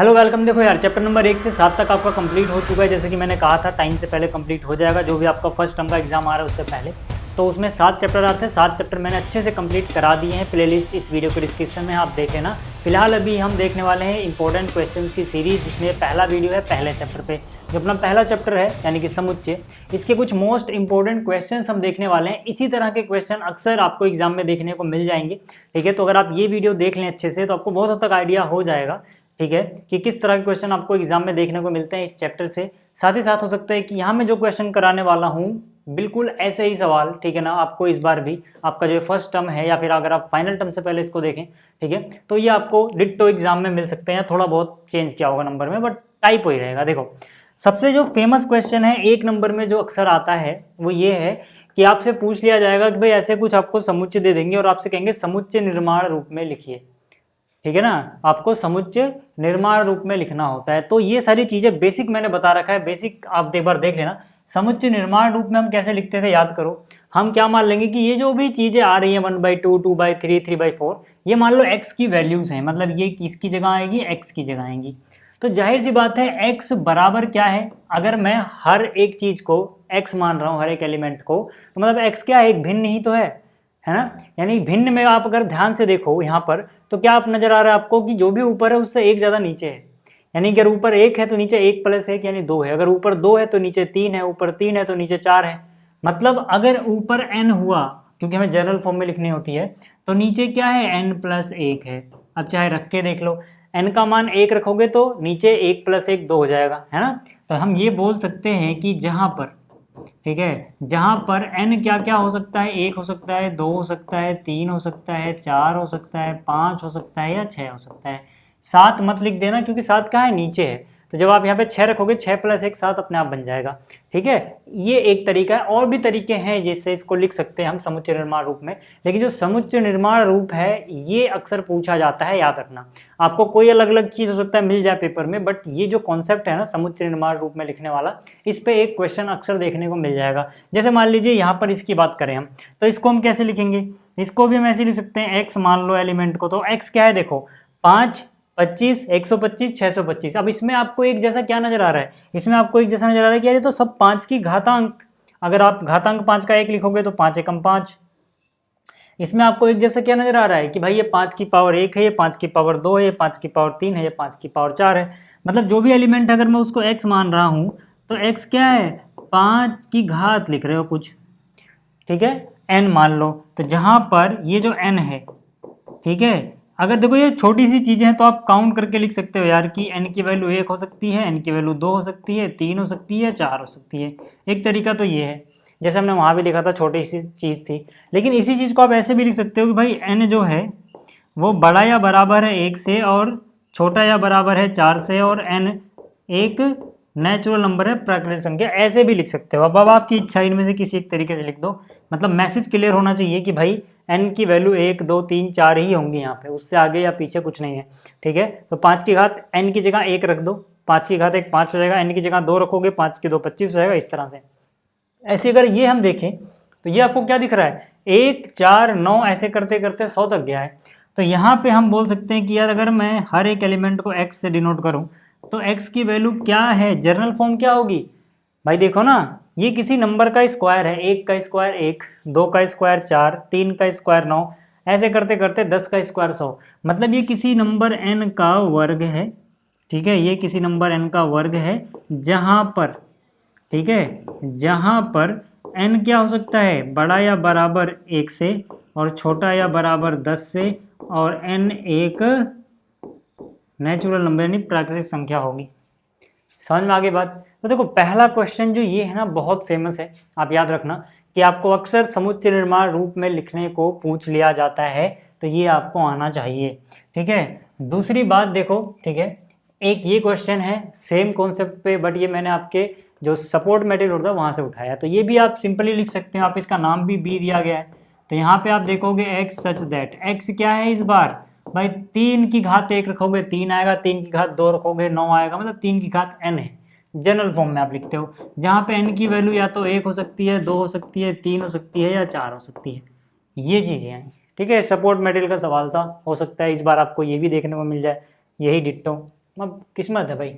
Hello welcome. देखो यार, chapter number 1 से 7 तक आपका कंप्लीट हो चुका है। जैसे कि मैंने कहा था टाइम से पहले कंप्लीट हो जाएगा, जो भी आपका फर्स्ट टर्म का एग्जाम आ रहा है उससे पहले। तो उसमें 7 चैप्टर आते हैं, 7 चैप्टर मैंने अच्छे से कंप्लीट करा दिए हैं। प्लेलिस्ट इस वीडियो के डिस्क्रिप्शन में आप देख लेना। फिलहाल अभी हम देखने वाले हैं इंपॉर्टेंट क्वेश्चंस की सीरीज, जिसमें पहला वीडियो है पहले चैप्टर पे। जो अपना पहला चैप्टर है यानी कि समुच्चय, इसके कुछ मोस्ट इंपॉर्टेंट क्वेश्चंस हम देखने वाले हैं। इसी तरह के क्वेश्चन अक्सर आपको एग्जाम में देखने को मिल जाएंगे। ठीक है, तो अगर आप ये वीडियो देख लें अच्छे से तो आपको बहुत हद तक आइडिया हो जाएगा, ठीक है, कि किस तरह के क्वेश्चन आपको एग्जाम में देखने को मिलते हैं इस चैप्टर से। साथ ही साथ हो सकता है कि यहाँ मैं जो क्वेश्चन कराने वाला हूँ बिल्कुल ऐसे ही सवाल, ठीक है ना, आपको इस बार भी आपका जो फर्स्ट टर्म है या फिर अगर आप फाइनल टर्म से पहले इसको देखें, ठीक है, तो ये आपको डिट्टो एग्जाम में मिल सकते हैं। थोड़ा बहुत चेंज किया होगा नंबर में, बट टाइप वही रहेगा। देखो, सबसे जो फेमस क्वेश्चन है 1 नंबर में जो अक्सर आता है वो ये है कि आपसे पूछ लिया जाएगा कि भाई ऐसे कुछ आपको समुच्चय दे देंगे और आपसे कहेंगे समुच्चय निर्माण रूप में लिखिए। ठीक है ना, आपको समुच्चय निर्माण रूप में लिखना होता है। तो ये सारी चीजें बेसिक मैंने बता रखा है, बेसिक आप एक बार देख लेना। समुच्चय निर्माण रूप में हम कैसे लिखते थे याद करो। हम क्या मान लेंगे कि ये जो भी चीजें आ रही है 1/2, 2/3, 3/4, ये मान लो x की वैल्यूज हैं, मतलब ये किसकी जगह आएगी, x की जगह आएंगी। तो जाहिर सी बात है x बराबर क्या है, अगर मैं हर एक चीज को x मान रहा हूँ, हर एक एलिमेंट को, तो मतलब x क्या है, एक भिन्न ही तो है ना। यानी भिन्न में आप अगर ध्यान से देखो यहाँ पर, तो क्या आप नजर आ रहा है आपको कि जो भी ऊपर है उससे एक ज़्यादा नीचे है। यानी कि अगर ऊपर 1 है तो नीचे 1 + 1 यानी 2 है। अगर ऊपर 2 है तो नीचे 3 है, ऊपर 3 है तो नीचे 4 है। मतलब अगर ऊपर n हुआ, क्योंकि हमें जनरल फॉर्म में लिखनी होती है, तो नीचे क्या है, n + 1 है। अब चाहे रख के देख लो, n का मान 1 रखोगे तो नीचे 1 + 1 2 हो जाएगा, है ना। तो हम ये बोल सकते हैं कि जहाँ पर, ठीक है, जहाँ पर n क्या क्या हो सकता है, 1 हो सकता है, 2 हो सकता है, 3 हो सकता है, 4 हो सकता है, 5 हो सकता है या 6 हो सकता है। 7 मत लिख देना, क्योंकि 7 कहाँ है, नीचे है। तो जब आप यहाँ पे 6 रखोगे, 6 + 1 7 अपने आप बन जाएगा। ठीक है, ये एक तरीका है। और भी तरीके हैं जिससे इसको लिख सकते हैं हम समुच्चय निर्माण रूप में, लेकिन जो समुच्चय निर्माण रूप है ये अक्सर पूछा जाता है, याद रखना। आपको कोई अलग अलग चीज़ हो सकता है मिल जाए पेपर में, बट ये जो कॉन्सेप्ट है ना समुच्चय निर्माण रूप में लिखने वाला, इस पे एक क्वेश्चन अक्सर देखने को मिल जाएगा। जैसे मान लीजिए यहाँ पर इसकी बात करें हम, तो इसको हम कैसे लिखेंगे, इसको भी हम ऐसे लिख सकते हैं। x मान लो एलिमेंट को, तो x क्या है, देखो 5, 25, 125, 625। अब इसमें आपको एक जैसा क्या नजर आ रहा है, इसमें आपको एक जैसा नजर आ रहा है कि यार ये तो सब 5 की घातांक। अगर आप घातांक 5 का 1 लिखोगे तो 5 एकम 5। इसमें आपको एक जैसा क्या नजर आ रहा है कि भाई ये 5 की पावर 1 है, ये 5 की पावर 2 है, ये 5 की पावर 3 है, ये 5 की पावर 4 है। मतलब जो भी एलिमेंट अगर मैं उसको x मान रहा हूँ, तो x क्या है, 5 की घात लिख रहे हो कुछ, ठीक है, n मान लो। तो जहाँ पर ये जो n है, ठीक है, अगर देखो ये छोटी सी चीज़ें हैं तो आप काउंट करके लिख सकते हो यार कि n की वैल्यू 1 हो सकती है, n की वैल्यू 2 हो सकती है, 3 हो सकती है, 4 हो सकती है। एक तरीका तो ये है, जैसे हमने वहाँ भी लिखा था, छोटी सी चीज़ थी। लेकिन इसी चीज़ को आप ऐसे भी लिख सकते हो कि भाई n जो है वो बड़ा या बराबर है 1 से और छोटा या बराबर है 4 से, और n एक नेचुरल नंबर है, प्राकृतिक संख्या। ऐसे भी लिख सकते हो। अब आपकी इच्छा, इनमें से किसी एक तरीके से लिख दो। मतलब मैसेज क्लियर होना चाहिए कि भाई n की वैल्यू 1, 2, 3, 4 ही होंगी यहाँ पे, उससे आगे या पीछे कुछ नहीं है। ठीक है, तो 5 की घात n की जगह 1 रख दो, 5 की घात 1 5 हो जाएगा, n की जगह 2 रखोगे, 5 की 2 25 हो जाएगा, इस तरह से। ऐसे अगर ये हम देखें तो ये आपको क्या दिख रहा है, 1, 4, 9, ऐसे करते करते 100 तक गया है। तो यहाँ पे हम बोल सकते हैं कि यार अगर मैं हर एक एलिमेंट को x से डिनोट करूँ तो x की वैल्यू क्या है, जनरल फॉर्म क्या होगी भाई, देखो ना, ये किसी नंबर का स्क्वायर है। 1 का स्क्वायर 1, 2 का स्क्वायर 4, 3 का स्क्वायर 9, ऐसे करते करते 10 का स्क्वायर 100। मतलब ये किसी नंबर n का वर्ग है। ठीक है, ये किसी नंबर n का वर्ग है, जहाँ पर, ठीक है, जहाँ पर n क्या हो सकता है, बड़ा या बराबर 1 से और छोटा या बराबर 10 से, और n एक नेचुरल नंबर यानी प्राकृतिक संख्या होगी। समझ में आगे बात। तो देखो पहला क्वेश्चन जो ये है ना बहुत फेमस है, आप याद रखना कि आपको अक्सर समुच्चय निर्माण रूप में लिखने को पूछ लिया जाता है, तो ये आपको आना चाहिए। ठीक है, दूसरी बात देखो, ठीक है, एक ये क्वेश्चन है सेम कॉन्सेप्ट पे, बट ये मैंने आपके जो सपोर्ट मटेरियल होता है वहाँ से उठाया। तो ये भी आप सिंपली लिख सकते हो, आप इसका नाम भी बी दिया गया है। तो यहाँ पे आप देखोगे x सच दैट, x क्या है इस बार भाई, 3 की घात 1 रखोगे 3 आएगा, 3 की घात 2 रखोगे 9 आएगा, मतलब 3 की घात n है। जनरल फॉर्म में आप लिखते हो, जहाँ पे n की वैल्यू या तो 1 हो सकती है, 2 हो सकती है, 3 हो सकती है या 4 हो सकती है। ये चीज़ें हैं। ठीक है, सपोर्ट मटेरियल का सवाल था, हो सकता है इस बार आपको ये भी देखने को मिल जाए, यही डिट्टो। अब किस्मत है भाई।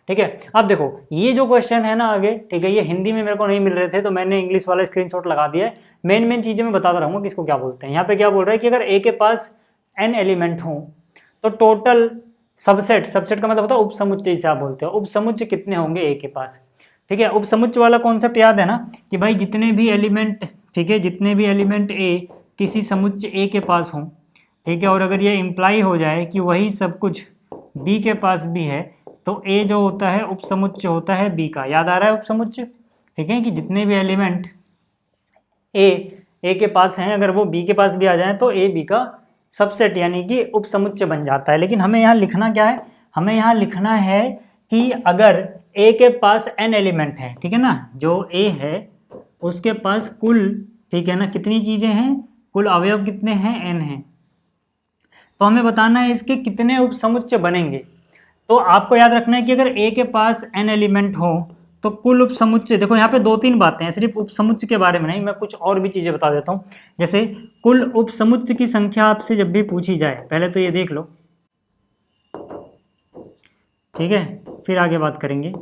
ठीक है, अब देखो ये जो क्वेश्चन है ना आगे, ठीक है, ये हिंदी में मेरे को नहीं मिल रहे थे तो मैंने इंग्लिश वाला स्क्रीनशॉट लगा दिया है। मेन चीज़ें मैं बताता रहूँगा किसको क्या बोलते हैं। यहाँ पे क्या बोल रहा है कि अगर ए के पास n एलिमेंट हो तो टोटल सबसेट का मतलब होता है उपसमुच्चय, जिसे आप बोलते हो, उपसमुच्चय कितने होंगे ए के पास। ठीक है, उपसमुच्चय वाला कॉन्सेप्ट याद है ना कि भाई जितने भी एलिमेंट, ठीक है, जितने भी एलिमेंट ए किसी समुच्चय ए के पास हों, ठीक है, और अगर ये इम्प्लाई हो जाए कि वही सब कुछ बी के पास भी है तो ए जो होता है उपसमुच्चय होता है बी का। याद आ रहा है उपसमुच्चय? ठीक है, कि जितने भी एलिमेंट ए के पास हैं अगर वो बी के पास भी आ जाए तो ए बी का सबसेट यानी कि उपसमुच्चय बन जाता है। लेकिन हमें यहाँ लिखना क्या है, हमें यहाँ लिखना है कि अगर ए के पास n एलिमेंट है, ठीक है ना, जो ए है उसके पास कुल, ठीक है ना, कितनी चीज़ें हैं, कुल अवयव कितने हैं, n हैं, तो हमें बताना है इसके कितने उपसमुच्चय बनेंगे। तो आपको याद रखना है कि अगर ए के पास n एलिमेंट हो तो कुल उपसमुच्चय, देखो यहाँ पे 2-3 बातें हैं, सिर्फ उपसमुच्चय के बारे में नहीं, मैं कुछ और भी चीज़ें बता देता हूँ। जैसे कुल उपसमुच्चय की संख्या आपसे जब भी पूछी जाए, पहले तो ये देख लो, ठीक है, फिर आगे बात करेंगे।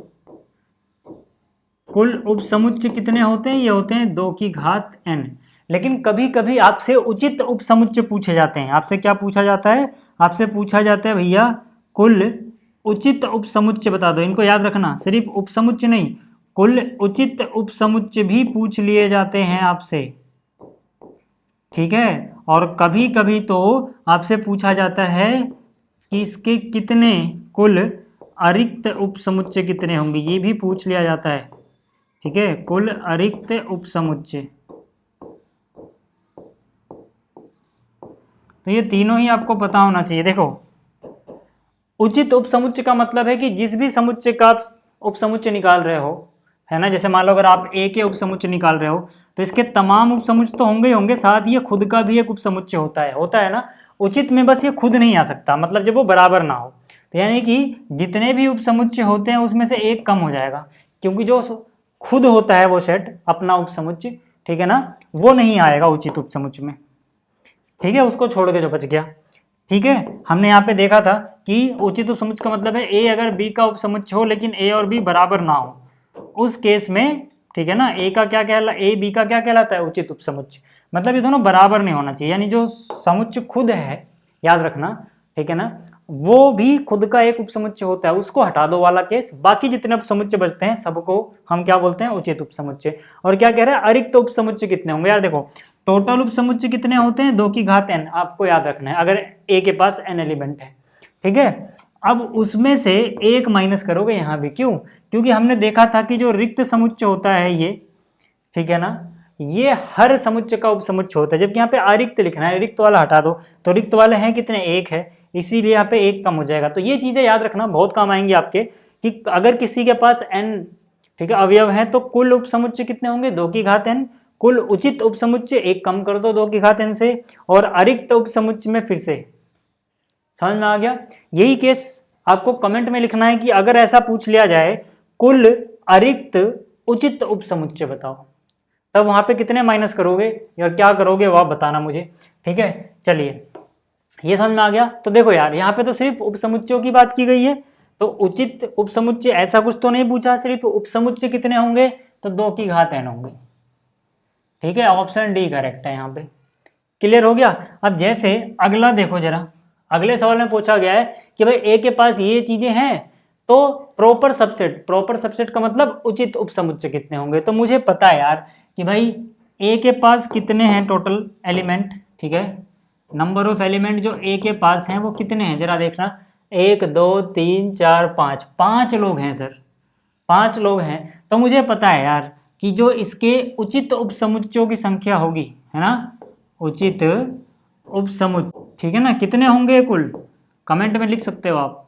कुल उपसमुच्चय कितने होते हैं, ये होते हैं 2 की घात n। लेकिन कभी कभी आपसे उचित उपसमुच्चय पूछे जाते हैं। आपसे क्या पूछा जाता है, आपसे पूछा जाता है भैया कुल उचित उपसमुच्चय बता दो। इनको याद रखना, सिर्फ उपसमुच्चय नहीं, कुल उचित उपसमुच्चय भी पूछ लिए जाते हैं आपसे। ठीक है, और कभी कभी तो आपसे पूछा जाता है कि इसके कितने कुल अरिक्त उपसमुच्चय कितने होंगे, ये भी पूछ लिया जाता है। ठीक है, कुल अरिक्त उपसमुच्चय, तो ये तीनों ही आपको पता होना चाहिए। देखो उचित उपसमुच्चय का मतलब है कि जिस भी समुच्चय का आप उपसमुच्चय निकाल रहे हो, है ना, जैसे मान लो अगर आप ए के उपसमुच्चय निकाल रहे हो तो इसके तमाम उपसमुच्चय तो होंगे ही होंगे, साथ ही ये खुद का भी एक उपसमुच्चय होता है ना। उचित में बस ये खुद नहीं आ सकता, मतलब जब वो बराबर ना हो, तो यानी कि जितने भी उपसमुच्चय होते हैं उसमें से एक कम हो जाएगा, क्योंकि जो खुद होता है वो सेट अपना उपसमुच्चय, ठीक है ना, वो नहीं आएगा उचित उपसमुच्चय में। ठीक है, उसको छोड़ के जो बच गया। ठीक है, हमने यहाँ पे देखा था कि उचित उपसमुच्चय का मतलब है ए अगर बी का उपसमुच्चय हो लेकिन ए और बी बराबर ना हो, उस केस में, ठीक है ना, ए बी का क्या कहलाता है, उचित उपसमुच्चय। मतलब ये दोनों बराबर नहीं होना चाहिए, यानी जो समुच्चय खुद है, याद रखना, ठीक है ना, वो भी खुद का एक उपसमुच्चय होता है, उसको हटा दो वाला केस। बाकी जितने उपसमुच्चय बचते हैं सबको हम क्या बोलते हैं, उचित उपसमुच्चय। और क्या कह रहा है, अरिक्त उपसमुच्चय कितने होंगे। यार देखो टोटल उपसमुच्चय कितने होते हैं, 2 की घात n, आपको याद रखना है अगर ए के पास n एलिमेंट है। ठीक है, अब उसमें से एक माइनस करोगे यहाँ भी, क्यों, क्योंकि हमने देखा था कि जो रिक्त समुच्चय होता है ये, ठीक है ना, ये हर समुच्चय का उपसमुच्चय होता है, जबकि यहाँ पे अरिक्त लिखना है, रिक्त वाला हटा दो, तो रिक्त वाले हैं कितने, एक है, इसीलिए यहाँ पे एक कम हो जाएगा। तो ये चीजें याद रखना, बहुत काम आएंगी आपके, कि अगर किसी के पास n, ठीक है, अवयव है तो कुल उपसमुच्चय कितने होंगे, 2 की घात n, कुल उचित उपसमुच्चय एक कम कर दो 2 की घात n से, और अरिक्त उपसमुच्चय में फिर से। समझ में आ गया। यही केस आपको कमेंट में लिखना है कि अगर ऐसा पूछ लिया जाए कुल अरिक्त उचित उपसमुच्चय बताओ, तब वहां पे कितने माइनस करोगे या क्या करोगे वो आप बताना मुझे। ठीक है, चलिए ये समझ में आ गया। तो देखो यार यहाँ पे तो सिर्फ उपसमुच्चयों की बात की गई है, तो उचित उपसमुच्चय ऐसा कुछ तो नहीं पूछा, सिर्फ उपसमुच्चय कितने होंगे, तो 2 की घात n होंगे। ठीक है, ऑप्शन डी करेक्ट है यहाँ पे। क्लियर हो गया। अब जैसे अगला देखो जरा, अगले सवाल में पूछा गया है कि भाई ए के पास ये चीजें हैं तो प्रॉपर सबसेट का मतलब उचित उपसमुच्चय कितने होंगे। तो मुझे पता है यार कि भाई ए के पास कितने हैं टोटल एलिमेंट, ठीक है, नंबर ऑफ एलिमेंट जो ए के पास हैं वो कितने हैं जरा देखना, 1 2 3 4 5, 5 लोग हैं सर, 5 लोग हैं। तो मुझे पता है यार कि जो इसके उचित उपसमुच्चयों की संख्या होगी, है ना, उचित उपसमुच्चय, ठीक है ना, कितने होंगे कुल, कमेंट में लिख सकते हो आप।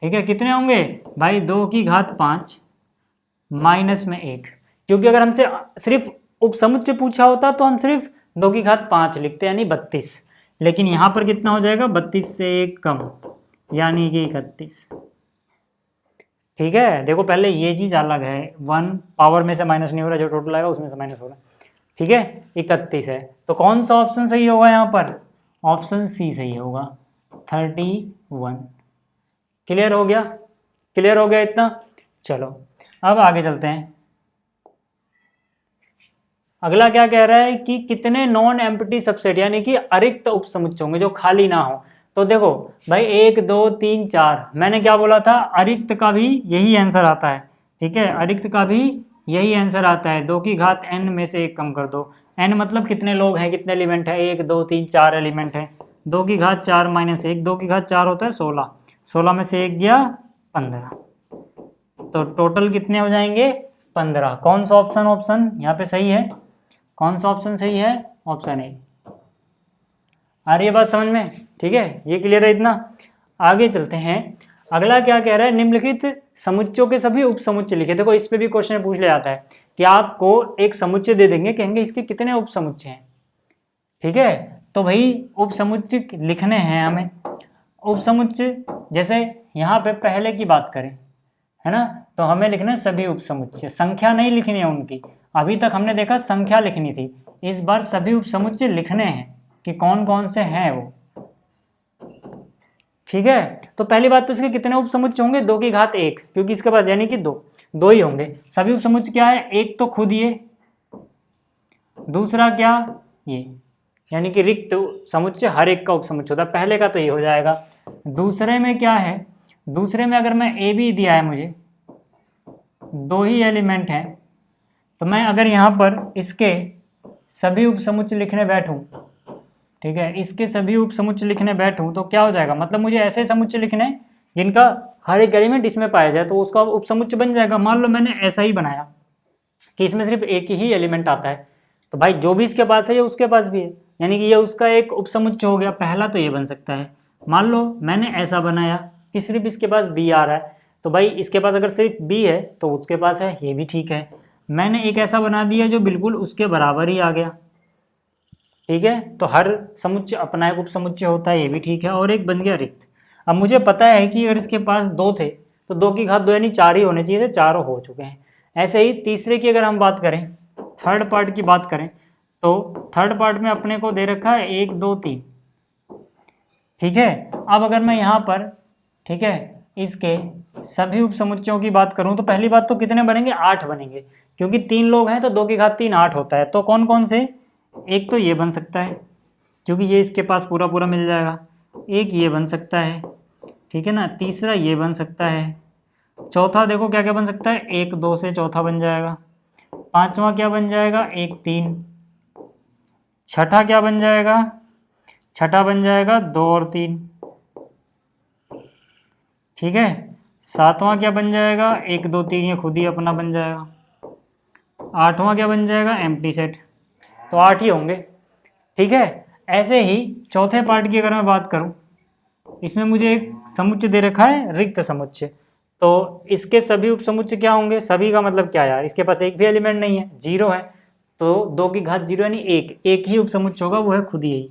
ठीक है, कितने होंगे भाई, 2 की घात 5 माइनस में 1, क्योंकि अगर हमसे सिर्फ उपसमुच्चय पूछा होता तो हम सिर्फ 2 की घात 5 लिखते यानी 32, लेकिन यहाँ पर कितना हो जाएगा, 32 से 1 कम यानी कि 31। ठीक है, देखो पहले ये चीज़ अलग है, 1 पावर में से माइनस नहीं हो रहा, जो टोटल आएगा उसमें से माइनस हो रहा है। ठीक है, 31 है, तो कौन सा ऑप्शन सही होगा यहाँ पर, ऑप्शन सी सही होगा, 31। क्लियर हो गया। क्लियर हो गया इतना? चलो अब आगे चलते हैं। अगला क्या कह रहा है कि कितने नॉन एम्प्टी सबसेट यानी कि अरिक्त उपसमुच्चय होंगे जो खाली ना हो। तो देखो भाई 1 2 3 4, मैंने क्या बोला था, अरिक्त का भी यही आंसर आता है। ठीक है, अरिक्त का भी यही आंसर आता है। 2 की घात n में से 1 कम कर दो। n मतलब कितने लोग हैं, कितने एलिमेंट है, 1 2 3 4 एलिमेंट है। 2 की घात 4 माइनस 1, 2 की घात 4 होता है 16, 16 में से 1 गया 15, तो टोटल कितने हो जाएंगे 15। कौन सा ऑप्शन यहाँ पे सही है, कौन सा ऑप्शन सही है, ऑप्शन ए। आ रही है बात समझ में? ठीक है, ये क्लियर है इतना? आगे चलते हैं। अगला क्या कह रहा है, निम्नलिखित समुच्चयों के सभी उपसमुच्चय लिखे। देखो इस पे भी क्वेश्चन पूछ लिया जाता है कि आपको एक समुच्चय दे देंगे, कहेंगे इसके कितने उपसमुच्चय हैं। ठीक है, तो भाई उपसमुच्चय लिखने हैं हमें। उपसमुच्चय जैसे यहाँ पे पहले की बात करें, है ना, तो हमें लिखना है सभी उपसमुच्चय, संख्या नहीं लिखनी है उनकी। अभी तक हमने देखा संख्या लिखनी थी, इस बार सभी उपसमुच्चय लिखने हैं कि कौन कौन से हैं वो। ठीक है, तो पहली बात तो इसके कितने उपसमुच्चय होंगे, 2 की घात 1, क्योंकि इसके पास यानी कि दो ही होंगे। सभी उपसमुच्चय क्या है, एक तो खुद ये, दूसरा क्या ये, यानी कि रिक्त समुच्चय हर एक का उपसमुच्चय होता है। पहले का तो ये हो जाएगा। दूसरे में क्या है, दूसरे में अगर मैं ए बी दिया है मुझे, 2 ही एलिमेंट हैं, तो मैं अगर यहाँ पर इसके सभी उपसमुच्चय लिखने बैठूं, ठीक है, इसके सभी उपसमुच्चय लिखने बैठूं तो क्या हो जाएगा, मतलब मुझे ऐसे समुच्चय लिखने जिनका हर एक एलिमेंट इसमें पाया जाए तो उसका उपसमुच्चय बन जाएगा। मान लो मैंने ऐसा ही बनाया कि इसमें सिर्फ एक ही एलिमेंट आता है, तो भाई जो भी इसके पास है ये उसके पास भी है, यानी कि ये उसका एक उपसमुच्चय हो गया। पहला तो ये बन सकता है। मान लो मैंने ऐसा बनाया कि सिर्फ इसके पास बी आ रहा है, तो भाई इसके पास अगर सिर्फ बी है तो उसके पास है, ये भी ठीक है। मैंने एक ऐसा बना दिया जो बिल्कुल उसके बराबर ही आ गया। ठीक है, तो हर समुच्चय अपना एक उपसमुच्चय होता है, ये भी ठीक है। और एक बन गया रिक्त। अब मुझे पता है कि अगर इसके पास 2 थे तो 2 की घात 2 यानी 4 ही होने चाहिए थे, 4 हो चुके हैं। ऐसे ही तीसरे की अगर हम बात करें, थर्ड पार्ट की बात करें, तो थर्ड पार्ट में अपने को दे रखा है 1 2 3। ठीक है, अब अगर मैं यहाँ पर, ठीक है, इसके सभी उपसमुच्चयों की बात करूँ तो पहली बात तो कितने बनेंगे, 8 बनेंगे, क्योंकि 3 लोग हैं तो 2 की घात 3 8 होता है। तो कौन कौन से, एक तो ये बन सकता है क्योंकि ये इसके पास पूरा पूरा मिल जाएगा, एक ये बन सकता है, ठीक है ना, तीसरा ये बन सकता है, चौथा देखो क्या क्या बन सकता है, 1 2 से चौथा बन जाएगा, पांचवा क्या बन जाएगा, 1 3, छठा क्या बन जाएगा, छठा बन जाएगा 2 और 3, ठीक है, सातवां क्या बन जाएगा, 1 2 3 ये खुद ही अपना बन जाएगा, आठवां क्या बन जाएगा, एम्प्टी सेट। तो 8 ही होंगे। ठीक है, ऐसे ही चौथे पार्ट की अगर मैं बात करूं, इसमें मुझे एक समुच्चय दे रखा है रिक्त समुच्चय, तो इसके सभी उपसमुच्चय क्या होंगे, सभी का मतलब क्या यार, इसके पास एक भी एलिमेंट नहीं है, 0 है, तो 2 की घात 0 यानी एक ही उपसमुच्चय होगा, वो है खुद यही।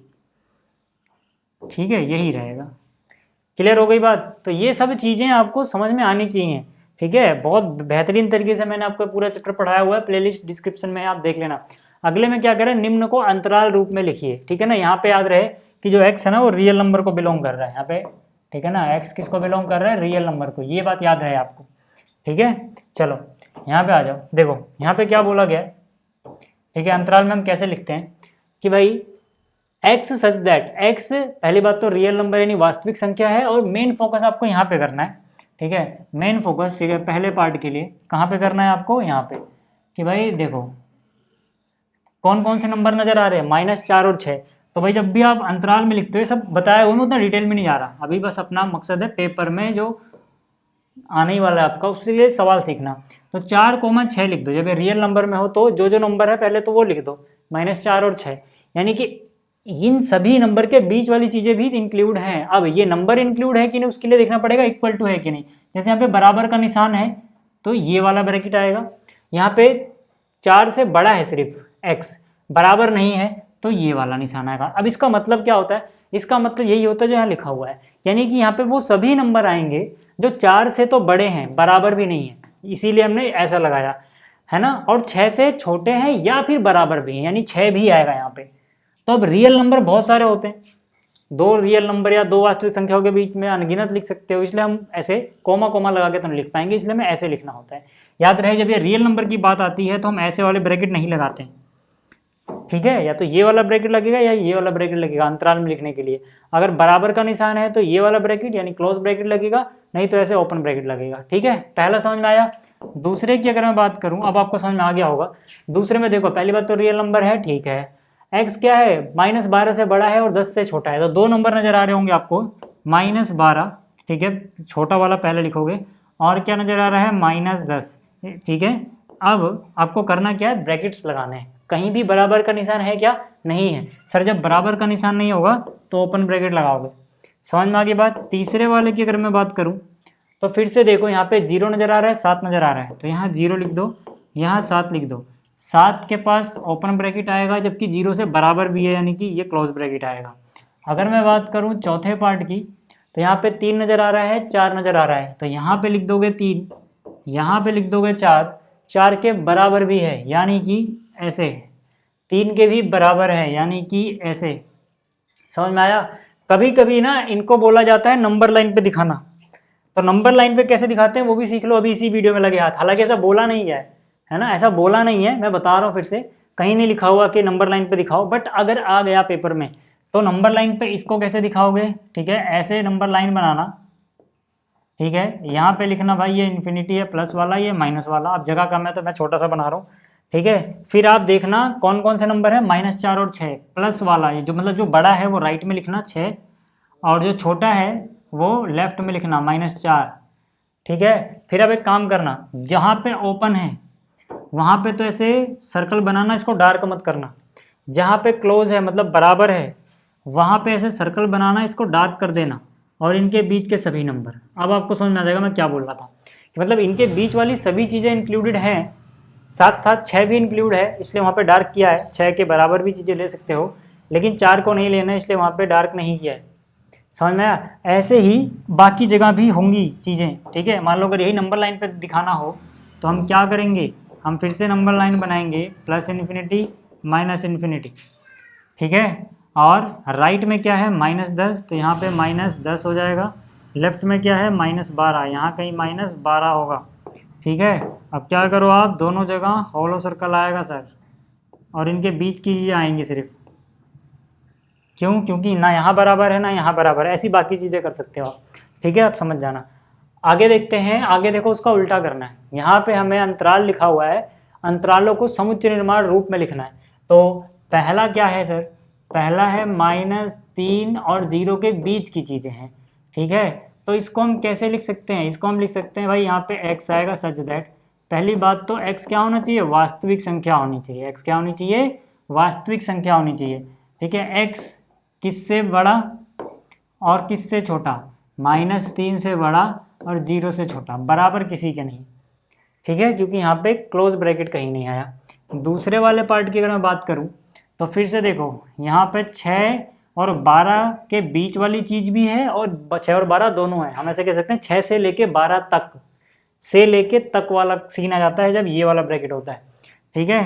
ठीक है, यही रहेगा। क्लियर हो गई बात? तो ये सब चीज़ें आपको समझ में आनी चाहिए। ठीक है, बहुत बेहतरीन तरीके से मैंने आपको पूरा चैप्टर पढ़ाया हुआ है, प्लेलिस्ट डिस्क्रिप्शन में आप देख लेना। अगले में क्या करें, निम्न को अंतराल रूप में लिखिए। ठीक है ना, यहाँ पे याद रहे कि जो x है ना वो रियल नंबर को बिलोंग कर रहा है यहाँ पे। ठीक है ना, x किसको बिलोंग कर रहा है, रियल नंबर को, ये बात याद रहे आपको। ठीक है, चलो यहाँ पे आ जाओ। देखो यहाँ पे क्या बोला गया है, ठीक है, अंतराल में हम कैसे लिखते हैं कि भाई x सच दैट, x पहली बात तो रियल नंबर यानी वास्तविक संख्या है, और मेन फोकस आपको यहाँ पे करना है। ठीक है, मेन फोकस, ठीक है, पहले पार्ट के लिए कहाँ पे करना है आपको, यहाँ पे, कि भाई देखो कौन कौन से नंबर नजर आ रहे हैं, -4 और 6। तो भाई जब भी आप अंतराल में लिखते हो, ये सब बताया हुआ, मैं उतना डिटेल में नहीं जा रहा अभी, बस अपना मकसद है पेपर में जो आने ही वाला है आपका उसके लिए सवाल सीखना। तो 4, 6 लिख दो। जब ये रियल नंबर में हो तो जो नंबर है पहले तो वो लिख दो, -4 और 6, यानी कि इन सभी नंबर के बीच वाली चीज़ें भी इंक्लूड हैं। अब ये नंबर इंक्लूड है कि नहीं उसके लिए देखना पड़ेगा, इक्वल टू है कि नहीं। जैसे यहाँ पे बराबर का निशान है तो ये वाला ब्रैकेट आएगा, यहाँ पे 4 से बड़ा है सिर्फ x, बराबर नहीं है तो ये वाला निशान आएगा। अब इसका मतलब क्या होता है, इसका मतलब यही होता है जो यहाँ लिखा हुआ है, यानी कि यहाँ पे वो सभी नंबर आएंगे जो 4 से तो बड़े हैं, बराबर भी नहीं है, इसीलिए हमने ऐसा लगाया है ना, और 6 से छोटे हैं या फिर बराबर भी हैं, यानी 6 भी आएगा यहाँ पे। तो अब रियल नंबर बहुत सारे होते हैं, दो रियल नंबर या दो वास्तविक संख्याओं के बीच में अनगिनत लिख सकते हो, इसलिए हम ऐसे कोमा कोमा लगा के तो नहीं लिख पाएंगे, इसलिए हमें ऐसे लिखना होता है। याद रहे जब ये रियल नंबर की बात आती है तो हम ऐसे वाले ब्रैकेट नहीं लगाते हैं, ठीक है। या तो ये वाला ब्रैकेट लगेगा या ये वाला ब्रैकेट लगेगा अंतराल में लिखने के लिए। अगर बराबर का निशान है तो ये वाला ब्रैकेट यानी क्लोज ब्रैकेट लगेगा, नहीं तो ऐसे ओपन ब्रैकेट लगेगा, ठीक है। पहला समझ में आया। दूसरे की अगर मैं बात करूं, अब आपको समझ में आ गया होगा। दूसरे में देखो, पहली बात तो रियल नंबर है, ठीक है। एक्स क्या है, -12 से बड़ा है और 10 से छोटा है, तो दो नंबर नजर आ रहे होंगे आपको, -12, ठीक है, छोटा वाला पहले लिखोगे, और क्या नजर आ रहा है, -10, ठीक है। अब आपको करना क्या है, ब्रैकेट्स लगाने हैं। कहीं भी बराबर का निशान है क्या, नहीं है। सर जब बराबर का निशान नहीं होगा तो ओपन ब्रैकेट लगाओगे। समझ में आ गई बात। तीसरे वाले की अगर मैं बात करूं तो फिर से देखो, यहाँ पे 0 नज़र आ रहा है, 7 नज़र आ रहा है, तो यहाँ 0 लिख दो, यहाँ 7 लिख दो। 7 के पास ओपन ब्रैकेट आएगा, जबकि 0 से बराबर भी है, यानी कि ये क्लोज ब्रैकेट आएगा। अगर मैं बात करूँ चौथे पार्ट की, तो यहाँ पे 3 नज़र आ रहा है, 4 नज़र आ रहा है, तो यहाँ पे लिख दोगे 3, यहाँ पे लिख दोगे 4, 4 के बराबर भी है, यानी कि ऐसे, 3 के भी बराबर है, यानी कि ऐसे। समझ में आया। कभी कभी ना इनको बोला जाता है नंबर लाइन पे दिखाना, तो नंबर लाइन पे कैसे दिखाते हैं वो भी सीख लो अभी इसी वीडियो में लगे हाथ। हालांकि ऐसा बोला नहीं है ना, ऐसा बोला नहीं है, मैं बता रहा हूँ फिर से, कहीं नहीं लिखा हुआ कि नंबर लाइन पे दिखाओ, बट अगर आ गया पेपर में तो नंबर लाइन पे इसको कैसे दिखाओगे, ठीक है, ऐसे नंबर लाइन बनाना, ठीक है। यहाँ पे लिखना भाई ये इन्फिनिटी है प्लस वाला, ये माइनस वाला, अब जगह कम है तो मैं छोटा सा बना रहा हूँ, ठीक है। फिर आप देखना कौन कौन से नंबर है, -4 और 6, प्लस वाला ये जो मतलब जो बड़ा है वो राइट में लिखना 6, और जो छोटा है वो लेफ्ट में लिखना -4, ठीक है। फिर अब एक काम करना, जहाँ पे ओपन है वहाँ पे तो ऐसे सर्कल बनाना, इसको डार्क मत करना। जहाँ पे क्लोज है मतलब बराबर है वहाँ पे ऐसे सर्कल बनाना, इसको डार्क कर देना, और इनके बीच के सभी नंबर। अब आपको समझ में आ जाएगा मैं क्या बोल रहा था, कि मतलब इनके बीच वाली सभी चीज़ें इंक्लूडेड हैं, साथ साथ 6 भी इंक्लूड है, इसलिए वहाँ पे डार्क किया है। 6 के बराबर भी चीज़ें ले सकते हो, लेकिन 4 को नहीं लेना है, इसलिए वहाँ पे डार्क नहीं किया है। समझ में आया। ऐसे ही बाकी जगह भी होंगी चीज़ें, ठीक है। मान लो अगर यही नंबर लाइन पे दिखाना हो तो हम क्या करेंगे, हम फिर से नंबर लाइन बनाएंगे, +∞ -∞, ठीक है। और राइट में क्या है, -10, तो यहाँ पे -10 हो जाएगा। लेफ्ट में क्या है, -12, यहाँ कहीं -12 होगा, ठीक है। अब क्या करो आप, दोनों जगह हॉलो सर्कल आएगा सर, और इनके बीच की चीज़ें आएंगी सिर्फ, क्यों, क्योंकि ना यहाँ बराबर है ना यहाँ बराबर है, ऐसी बाकी चीज़ें कर सकते हो आप, ठीक है। आप समझ जाना। आगे देखते हैं, आगे देखो उसका उल्टा करना है। यहाँ पे हमें अंतराल लिखा हुआ है, अंतरालों को समुच्चय निर्माण रूप में लिखना है। तो पहला क्या है सर, पहला है -3 और 0 के बीच की चीज़ें हैं, ठीक है। तो इसको हम कैसे लिख सकते हैं, इसको हम लिख सकते हैं भाई, यहाँ पे x आएगा सच दैट, पहली बात तो x क्या होना चाहिए, वास्तविक संख्या होनी चाहिए। x क्या होनी चाहिए, वास्तविक संख्या होनी चाहिए, ठीक है। x किससे बड़ा और किससे छोटा, -3 से बड़ा और 0 से छोटा, बराबर किसी के नहीं, ठीक है, क्योंकि यहाँ पे क्लोज ब्रैकेट कहीं नहीं आया। दूसरे वाले पार्ट की अगर मैं बात करूँ तो फिर से देखो, यहाँ पे 6 और 12 के बीच वाली चीज़ भी है, और 6 और 12 दोनों है। हम ऐसे कह सकते हैं 6 से लेके 12 तक, से लेके तक वाला सीन आ जाता है जब ये वाला ब्रैकेट होता है, ठीक है।